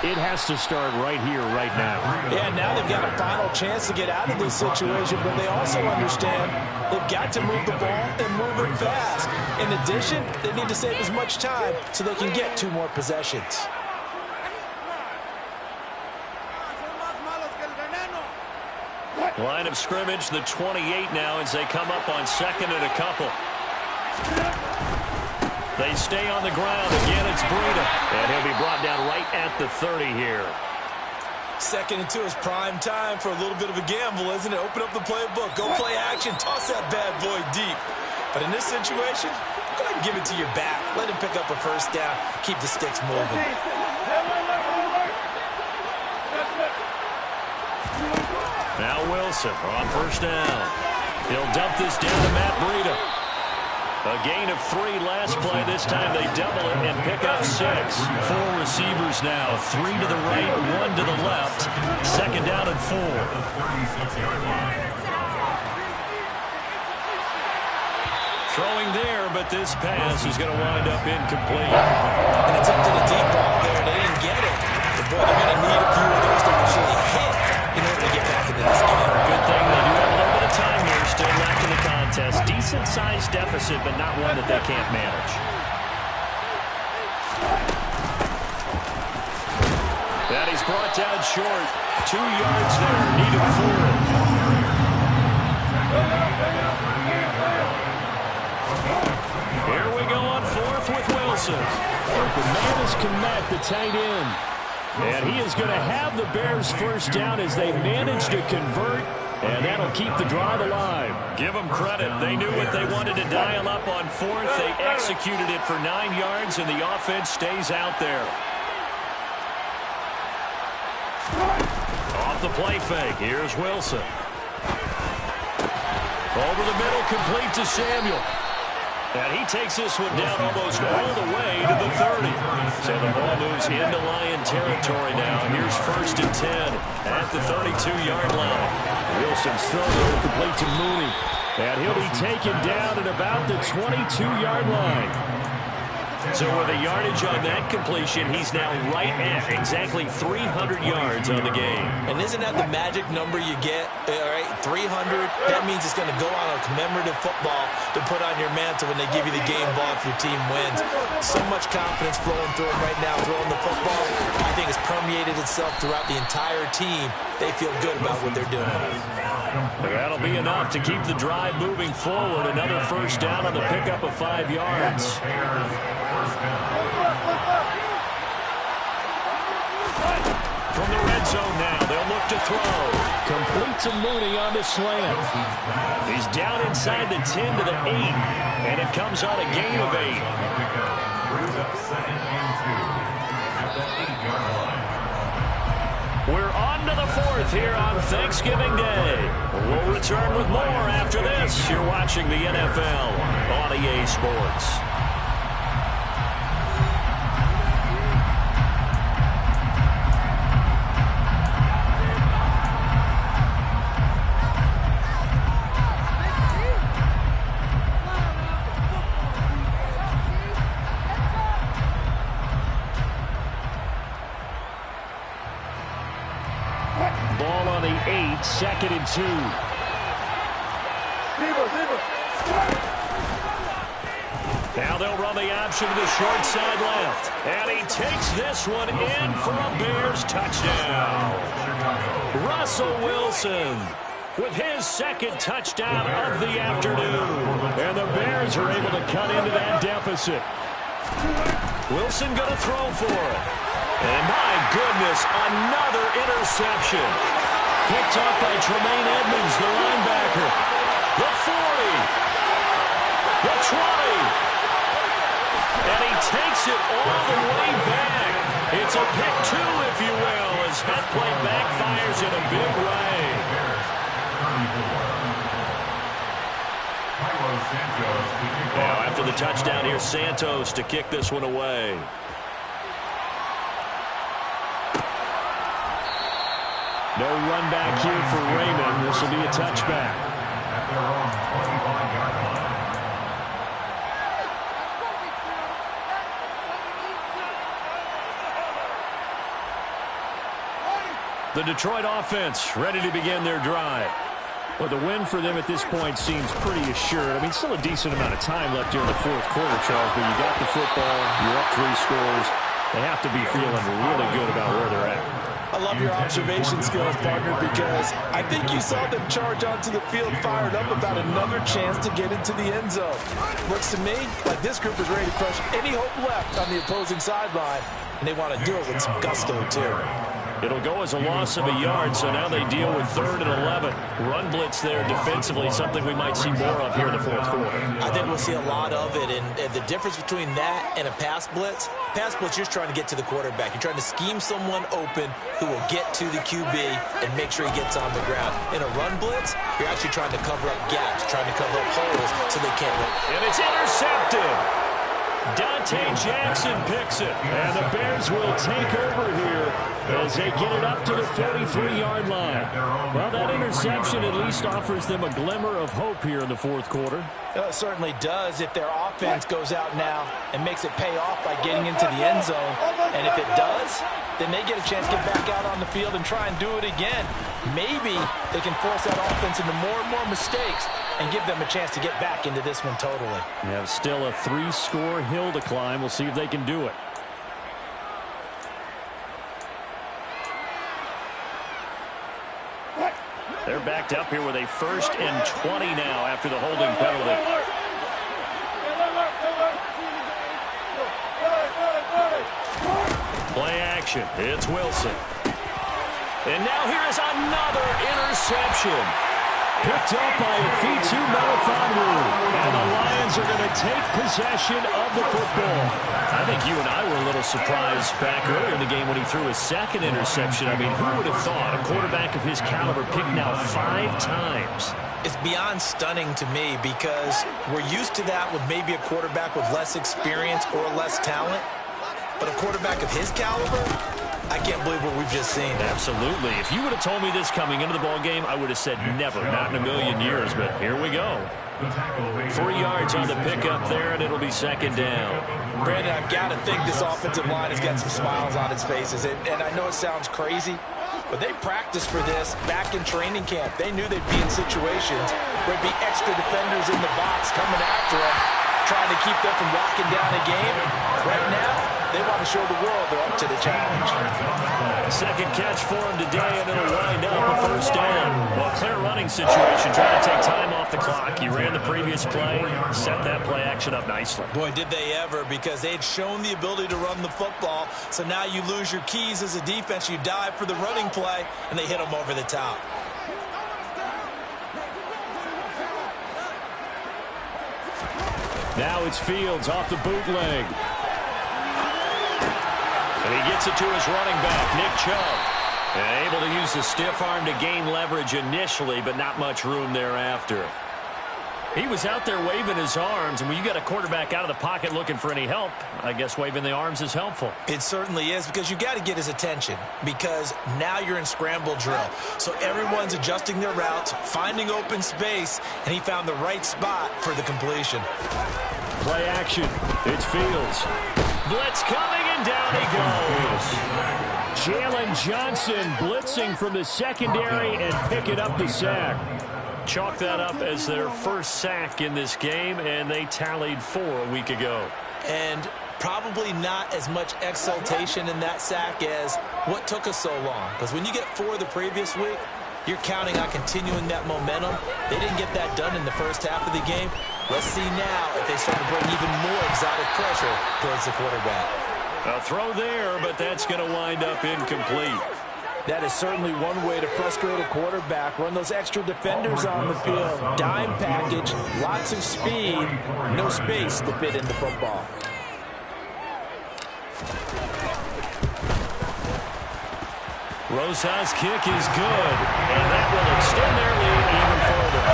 it has to start right here, right now. Yeah, now they've got a final chance to get out of this situation, but they also understand they've got to move the ball and move it fast. In addition, they need to save as much time so they can get 2 more possessions. Line of scrimmage, the 28 now as they come up on 2nd and a couple. They stay on the ground. Again, it's Breida. And he'll be brought down right at the 30 here. 2nd and 2 is prime time for a little bit of a gamble, isn't it? Open up the playbook. Go play action. Toss that bad boy deep. But in this situation, go ahead and give it to your back. Let him pick up a 1st down. Keep the sticks moving. Now Wilson on 1st down. He'll dump this down to Matt Breida. A gain of 3 last play. This time they double it and pick up 6. 4 receivers now. 3 to the right, 1 to the left. 2nd down and 4. Throwing there, but this pass is going to wind up incomplete. And it's up to the deep ball there. They didn't get it. But boy, they're going to need a few of those to actually hit in order to get back into this game. Good thing they do have a little bit of time here still left in the contest. Decent-sized deficit, but not one that they can't manage. That he's brought down short. 2 yards there. Needed 4. Here we go on 4th with Wilson. McManus can met the tight end. And he is going to have the Bears 1st down as they manage to convert. And that'll keep the drive alive. Give them credit. They knew what they wanted to dial up on 4th. They executed it for 9 yards, and the offense stays out there. Off the play fake. Here's Wilson. Over the middle, complete to Samuel. And he takes this one down almost all the way to the 30. So the ball moves into Lion territory now. Here's 1st and 10 at the 32-yard line. Wilson's throw complete to Mooney. And he'll be taken down at about the 22-yard line. So with a yardage on that completion, he's now right at exactly 300 yards on the game. And isn't that the magic number you get? All right, 300. That means it's going to go on a commemorative football to put on your mantle when they give you the game ball if your team wins. So much confidence flowing through him right now, throwing the football. I think it's permeated itself throughout the entire team. They feel good about what they're doing. That'll be enough to keep the drive moving forward. Another first down on the pickup of 5 yards. From the red zone now, they'll look to throw. Complete to Mooney on the slant. He's down inside the 10 to the 8, and it comes on a gain of 8. We're on to the 4th here on Thanksgiving Day. We'll return with more after this. You're watching the NFL on EA Sports. Ball on the 8, 2nd and 2. Now they'll run the option to the short side left. And he takes this one in for a Bears touchdown. Russell Wilson with his 2nd touchdown of the afternoon. And the Bears are able to cut into that deficit. Wilson going to throw for it. And my goodness, another interception. Picked up by Tremaine Edmonds, the linebacker. The 40. The 20. And he takes it all the way back. It's a pick 2, if you will, as head play backfires in a big way. Now after the touchdown, here's Santos to kick this one away. No run back here for Raymond. This will be a touchback. The Detroit offense ready to begin their drive. Well, the win for them at this point seems pretty assured. I mean, still a decent amount of time left here in the 4th quarter, Charles, but you got the football, you're up 3 scores. They have to be feeling really good about where they're at. I love your observation skills, partner, because I think you saw them charge onto the field fired up about another chance to get into the end zone. Looks to me like this group is ready to crush any hope left on the opposing sideline, and they want to do it with some gusto, too. It'll go as a loss of a yard, so now they deal with 3rd and 11. Run blitz there defensively, something we might see more of here in the 4th quarter. I think we'll see a lot of it, and the difference between that and a pass blitz, you're just trying to get to the quarterback. You're trying to scheme someone open who will get to the QB and make sure he gets on the ground. In a run blitz, you're actually trying to cover up gaps, trying to cover up holes so they can't run. And it's intercepted. Dante Jackson picks it, and the Bears will take over here as they get it up to the 43-yard line. Well, that interception at least offers them a glimmer of hope here in the 4th quarter. It certainly does if their offense goes out now and makes it pay off by getting into the end zone. And if it does, then they get a chance to get back out on the field and try and do it again. Maybe they can force that offense into more and more mistakes and give them a chance to get back into this one totally. Yeah, still a 3-score hill to climb. We'll see if they can do it. They're backed up here with a 1st and 20 now after the holding penalty. Play action. It's Wilson. And now here is another interception. Picked up by Afitu Melifonwu. And the Lions are going to take possession of the football. I think you and I were a little surprised back earlier in the game when he threw his 2nd interception. I mean, who would have thought a quarterback of his caliber picked now 5 times? It's beyond stunning to me because we're used to that with maybe a quarterback with less experience or less talent. But a quarterback of his caliber, I can't believe what we've just seen. Absolutely. If you would have told me this coming into the ball game, I would have said never, not in a million years, but here we go. 3 yards on the pickup there, and it'll be second down. Brandon, I've got to think this offensive line has got some smiles on its faces, and I know it sounds crazy, but they practiced for this back in training camp. They knew they'd be in situations where there'd be extra defenders in the box coming after them, trying to keep them from locking down a game. Right now, they want to show the world they're up to the challenge. Second catch for him today, and it'll wind up a first down. Well, clear running situation, trying to take time off the clock. He ran the previous play, set that play action up nicely. Boy, did they ever, because they'd shown the ability to run the football. So now you lose your keys as a defense. You dive for the running play, and they hit them over the top. Now it's Fields off the bootleg. And he gets it to his running back, Nick Chubb. And able to use the stiff arm to gain leverage initially, but not much room thereafter. He was out there waving his arms, and when you got a quarterback out of the pocket looking for any help, I guess waving the arms is helpful. It certainly is, because you got to get his attention, because now you're in scramble drill. So everyone's adjusting their routes, finding open space, and he found the right spot for the completion. Play action. It's Fields. Blitz coming, and down he goes. Jalen Johnson blitzing from the secondary and picking up the sack. Chalk that up as their first sack in this game, and they tallied 4 a week ago. And probably not as much exultation in that sack as what took us so long. Because when you get 4 the previous week, you're counting on continuing that momentum. They didn't get that done in the first half of the game. Let's see now if they start to bring even more exotic pressure towards the quarterback. A throw there, but that's going to wind up incomplete. That is certainly one way to frustrate a quarterback. Run those extra defenders on the field. Dime package, lots of speed, no space to fit in the football. Rosa's kick is good, and that will extend their lead even further.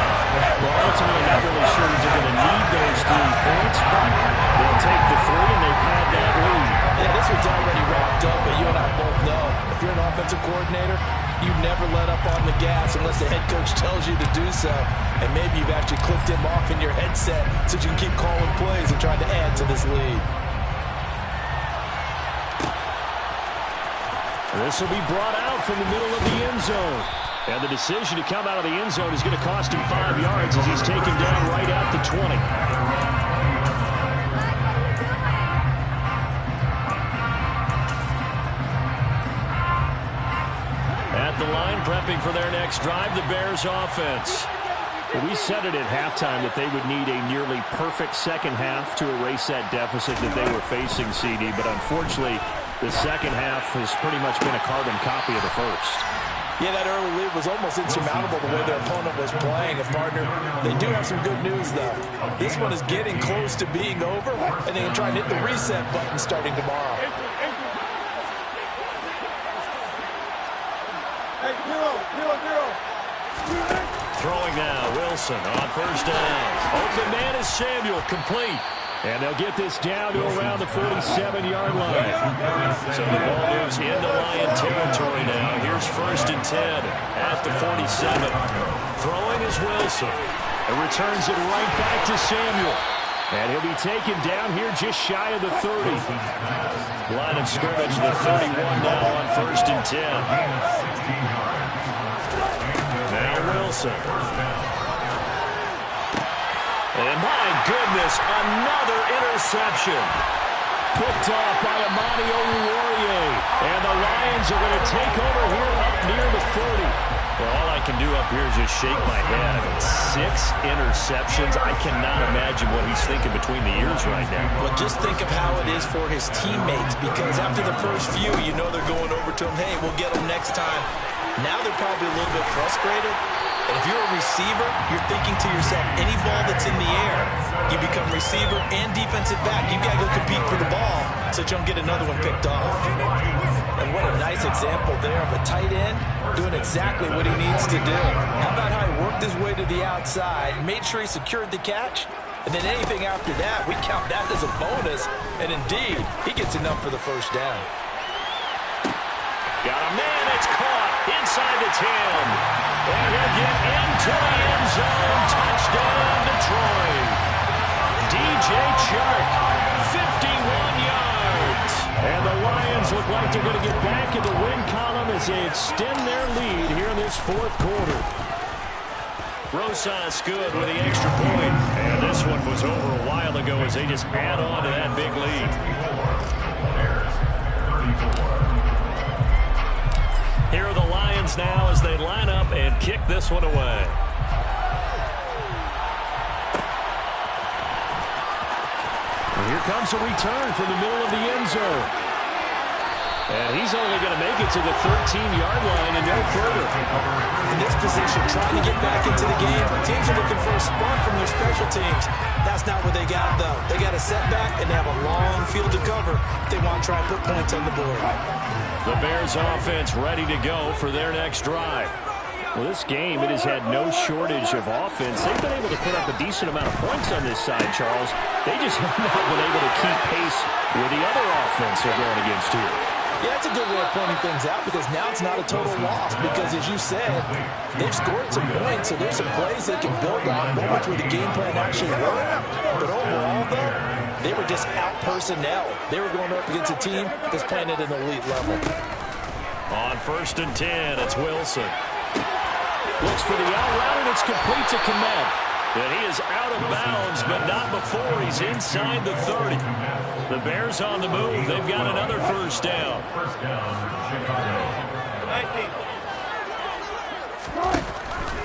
Well, ultimately, not really sure they're going to need those 3 points, but they'll take the 3, and they've had that lead. Yeah, this one's already wrapped up, but you and I both know if you're an offensive coordinator, you never let up on the gas unless the head coach tells you to do so. And maybe you've actually clicked him off in your headset so you can keep calling plays and trying to add to this lead. This will be brought out from the middle of the end zone. And the decision to come out of the end zone is going to cost him 5 yards as he's taken down right at the 20. At the line, prepping for their next drive, the Bears offense. Well, we said it at halftime that they would need a nearly perfect second half to erase that deficit that they were facing, CD, but unfortunately, the second half has pretty much been a carbon copy of the first. Yeah, that early lead was almost insurmountable the way their opponent was playing. And, partner, they do have some good news, though. This one is getting close to being over, and they can try and hit the reset button starting tomorrow. Throwing now, Wilson on first down. Open man is Samuel, complete. And they'll get this down to around the 47-yard line. So the ball moves into Lion territory now. Here's 1st and 10 at the 47. Throwing is Wilson. And returns it right back to Samuel. And he'll be taken down here just shy of the 30. Line of scrimmage, the 31 now on 1st and 10. Now Wilson. And my goodness, another interception. Picked off by Amani Oruwariye. And the Lions are going to take over here up near the 40. Well, all I can do up here is just shake my head. I mean, 6 interceptions. I cannot imagine what he's thinking between the ears right now. Well, just think of how it is for his teammates, because after the first few, you know they're going over to him, hey, we'll get them next time. Now they're probably a little bit frustrated. And if you're a receiver, you're thinking to yourself, any ball that's in the air, you become receiver and defensive back. You've got to go compete for the ball so that you don't get another one picked off. And what a nice example there of a tight end doing exactly what he needs to do. How about how he worked his way to the outside, made sure he secured the catch, and then anything after that, we count that as a bonus. And indeed, he gets enough for the first down. Got a man, it's caught inside the 10. And he'll get into the end zone. Touchdown, Detroit. DJ Chark, 51 yards. And the Lions look like they're going to get back in the win column as they extend their lead here in this fourth quarter. Rosas good with the extra point. And this one was over a while ago as they just add on to that big lead. Here are the Lions now as they line up and kick this one away. And here comes a return from the middle of the end zone. And he's only going to make it to the 13-yard line and no further. In this position, trying to get back into the game, teams are looking for a spark from their special teams. That's not what they got, though. They got a setback, and they have a long field to cover if they want to try and put points on the board. The Bears offense ready to go for their next drive. Well, this game, it has had no shortage of offense. They've been able to put up a decent amount of points on this side, Charles. They just have not been able to keep pace with the other offense they're going against here. Yeah, that's a good way of pointing things out because now it's not a total loss because, as you said, they've scored some points, so there's some plays they can build on, moments where the game plan actually worked. But overall, though, they were just out-personnel. They were going up against a team that's playing at an elite level. On 1st and 10, it's Wilson. Looks for the out route, and it's complete to Kmet. And he is out of bounds, but not before he's inside the 30. The Bears on the move. They've got another first down.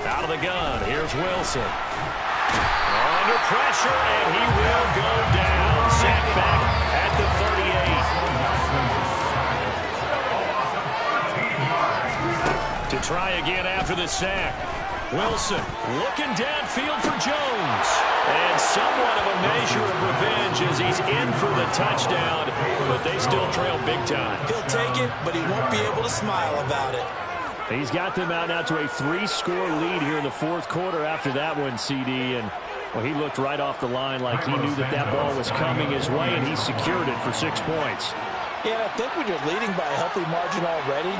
Out of the gun, here's Wilson. Under pressure, and he will go down. Sacked back at the 38. To try again after the sack. Wilson looking downfield for Jones. And somewhat of a measure of revenge as he's in for the touchdown. But they still trail big time. He'll take it, but he won't be able to smile about it. He's got them out now to a 3-score lead here in the fourth quarter after that one, CD. And well, he looked right off the line like he knew that that ball was coming his way, and he secured it for 6 points. Yeah, I think when you're leading by a healthy margin already,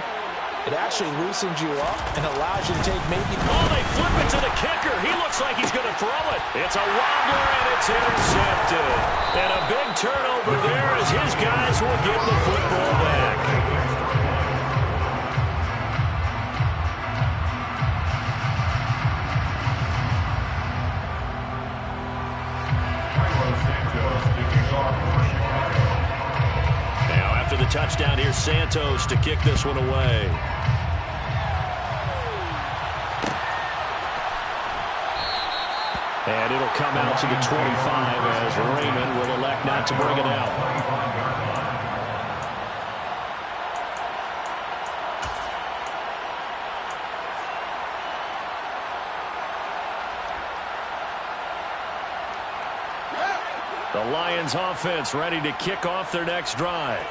it actually loosens you up and allows you to take maybe... Oh, they flip it to the kicker. He looks like he's going to throw it. It's a wobbler, and it's intercepted. And a big turnover there as his guys will get the football back. Now, after the touchdown, here's Santos to kick this one away. And it'll come out to the 25 as Raymond will elect not to bring it out. The Lions offense ready to kick off their next drive.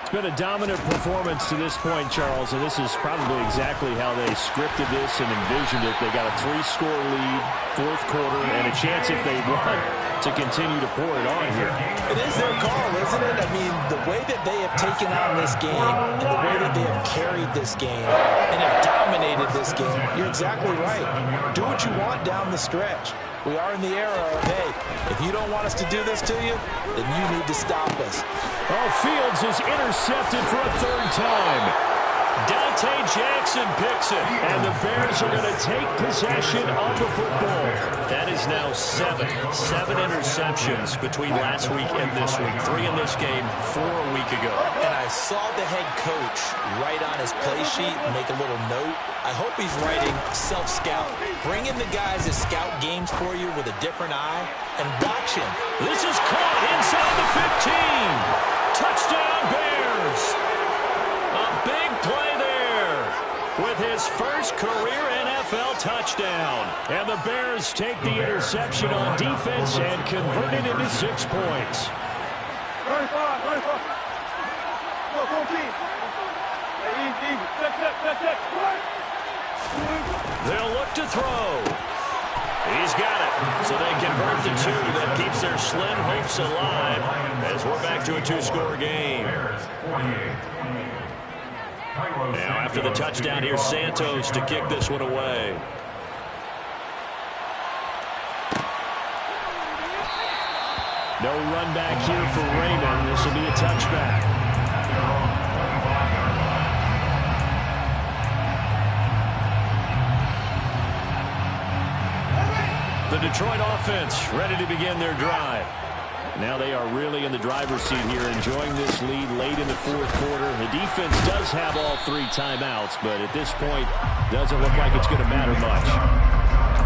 It's been a dominant performance to this point, Charles, and this is probably exactly how they scripted this and envisioned it. They got a 3-score lead, fourth quarter, and a chance if they want to continue to pour it on here. It is their call, isn't it? I mean, the way that they have taken on this game and the way that they have carried this game and have dominated this game, you're exactly right. Do what you want down the stretch. We are in the era of, hey, if you don't want us to do this to you, then you need to stop us. Oh, Fields is intercepted for a 3rd time. Dante Jackson picks it, and the Bears are going to take possession of the football. That is now 7 interceptions between last week and this week. 3 in this game, 4 a week ago. And I saw the head coach write on his play sheet and make a little note. I hope he's writing self-scout. Bring in the guys that scout games for you with a different eye and watch him. This is caught inside the 15. Touchdown, Bears. A big play there with his first career NFL touchdown. And the Bears take the interception on defense and convert it into 6 points. They'll look to throw. He's got it. So they convert the 2. That keeps their slim hopes alive as we're back to a 2-score game. Now after the touchdown, here's Santos to kick this one away. No run back here for Raymond. This will be a touchback. The Detroit offense ready to begin their drive. Now they are really in the driver's seat here, enjoying this lead late in the fourth quarter. The defense does have all 3 timeouts, but at this point, doesn't look like it's going to matter much.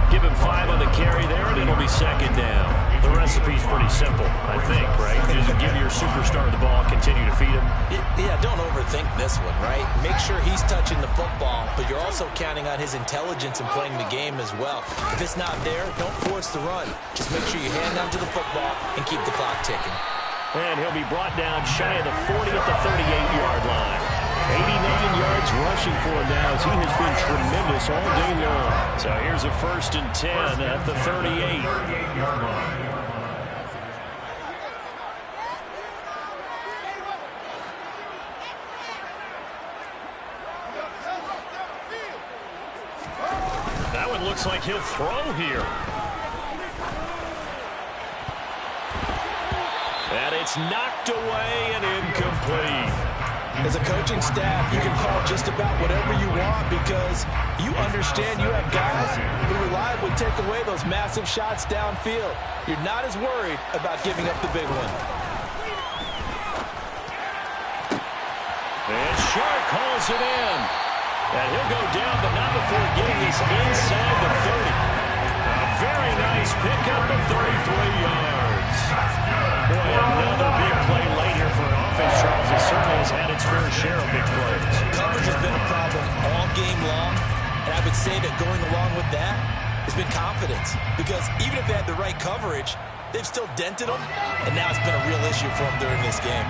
Give him 5 on the carry there, and it'll be second down. The recipe's pretty simple, I think, right? Just give your superstar the ball, continue to feed him. Yeah, don't overthink this one, right? Make sure he's touching the football, but you're also counting on his intelligence in playing the game as well. If it's not there, don't force the run. Just make sure you hand down to the football and keep the clock ticking. And he'll be brought down shy of the 40 at the 38-yard line. 89 yards rushing for him now as he has been tremendous all day long. So here's a 1st and 10 at the 38. That one looks like he'll throw here. And it's knocked away and incomplete. As a coaching staff, you can call just about whatever you want because you understand you have guys who reliably take away those massive shots downfield. You're not as worried about giving up the big one. And Sharp hauls it in. And he'll go down, but not before getting this inside the 30. A very nice pickup of 33 yards. Boy, another big play late here for an offense, Charles. It certainly has had its fair share of big plays. Coverage has been a problem all game long, and I would say that going along with that has been confidence. Because even if they had the right coverage, they've still dented them, and now it's been a real issue for them during this game.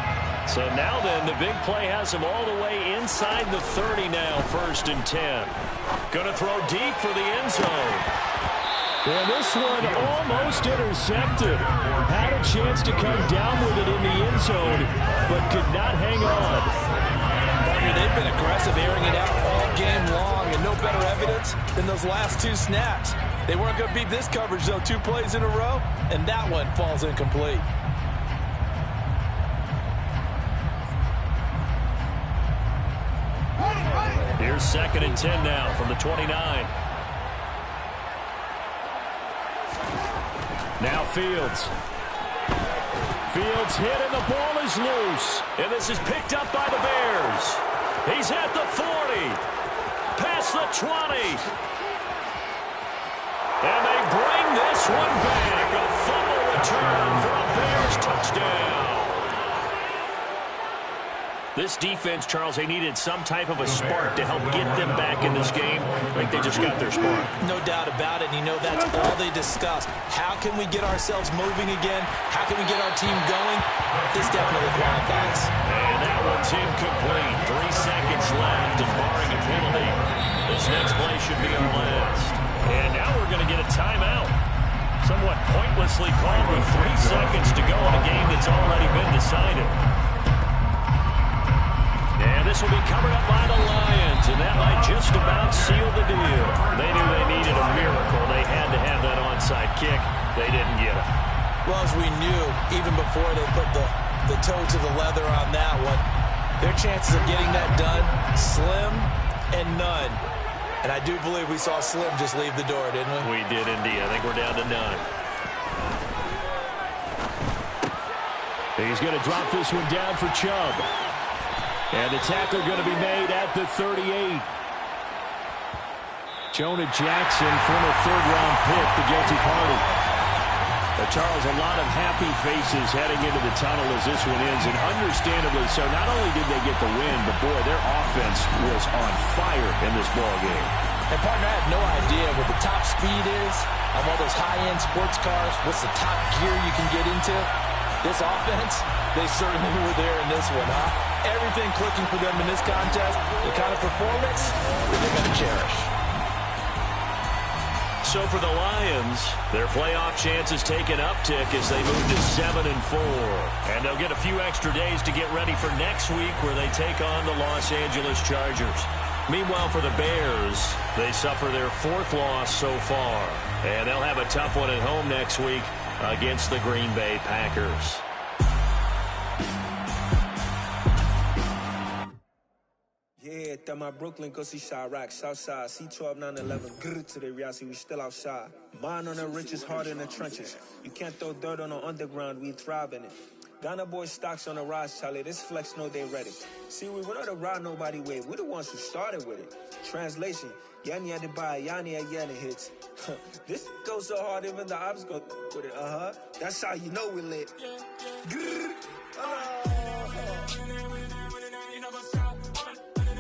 So now then, the big play has him all the way inside the 30 now, 1st and 10. Going to throw deep for the end zone. And this one almost intercepted. Had a chance to come down with it in the end zone, but could not hang on. They've been aggressive, airing it out all game long, and no better evidence than those last 2 snaps. They weren't going to beat this coverage, though, 2 plays in a row, and that one falls incomplete. Here's 2nd and 10 now from the 29. Now Fields. Fields hit and the ball is loose. And this is picked up by the Bears. He's at the 40. Past the 20. And they bring this one back. A fumble return for a Bears touchdown. This defense, Charles, they needed some type of a spark to help get them back in this game. I think they just got their spark. No doubt about it. And you know that's all they discussed. How can we get ourselves moving again? How can we get our team going? This definitely qualifies. And that one's incomplete. 3 seconds left, and barring a penalty, this next play should be our last. And now we're going to get a timeout. Somewhat pointlessly called with 3 seconds to go in a game that's already been decided. And this will be covered up by the Lions, and that might just about seal the deal. They knew they needed a miracle. They had to have that onside kick. They didn't get it. Well, as we knew, even before they put the toe to the leather on that one, their chances of getting that done, slim and none. And I do believe we saw Slim just leave the door, didn't we? We did indeed. I think we're down to none. He's going to drop this one down for Chubb. And the tackle going to be made at the 38. Jonah Jackson, former 3rd-round pick, the guilty party. But Charles, a lot of happy faces heading into the tunnel as this one ends, and understandably so. Not only did they get the win, but boy, their offense was on fire in this ball game. And partner, I have no idea what the top speed is on all those high-end sports cars. What's the top gear you can get into? This offense, they certainly were there in this one, huh? Everything clicking for them in this contest, the kind of performance that they're going to cherish. So for the Lions, their playoff chances take an uptick as they move to 7-4. And they'll get a few extra days to get ready for next week where they take on the Los Angeles Chargers. Meanwhile, for the Bears, they suffer their 4th loss so far. And they'll have a tough one at home next week against the Green Bay Packers. Yeah, that my Brooklyn, go see Chirac, Southside, C12, 911, grrr to the Riasi, we still outside. Mine on the riches, hard in the trenches. You can't throw dirt on the underground, we thrive in it. Ghana boys stocks on the rise, Charlie, this flex know they ready. See, we not to ride nobody way, we the ones who started with it. Translation, Yanni had to buy, Yanni had Yanni hits. This goes so hard, even the ops go with it, That's how you know we lit. Grrr,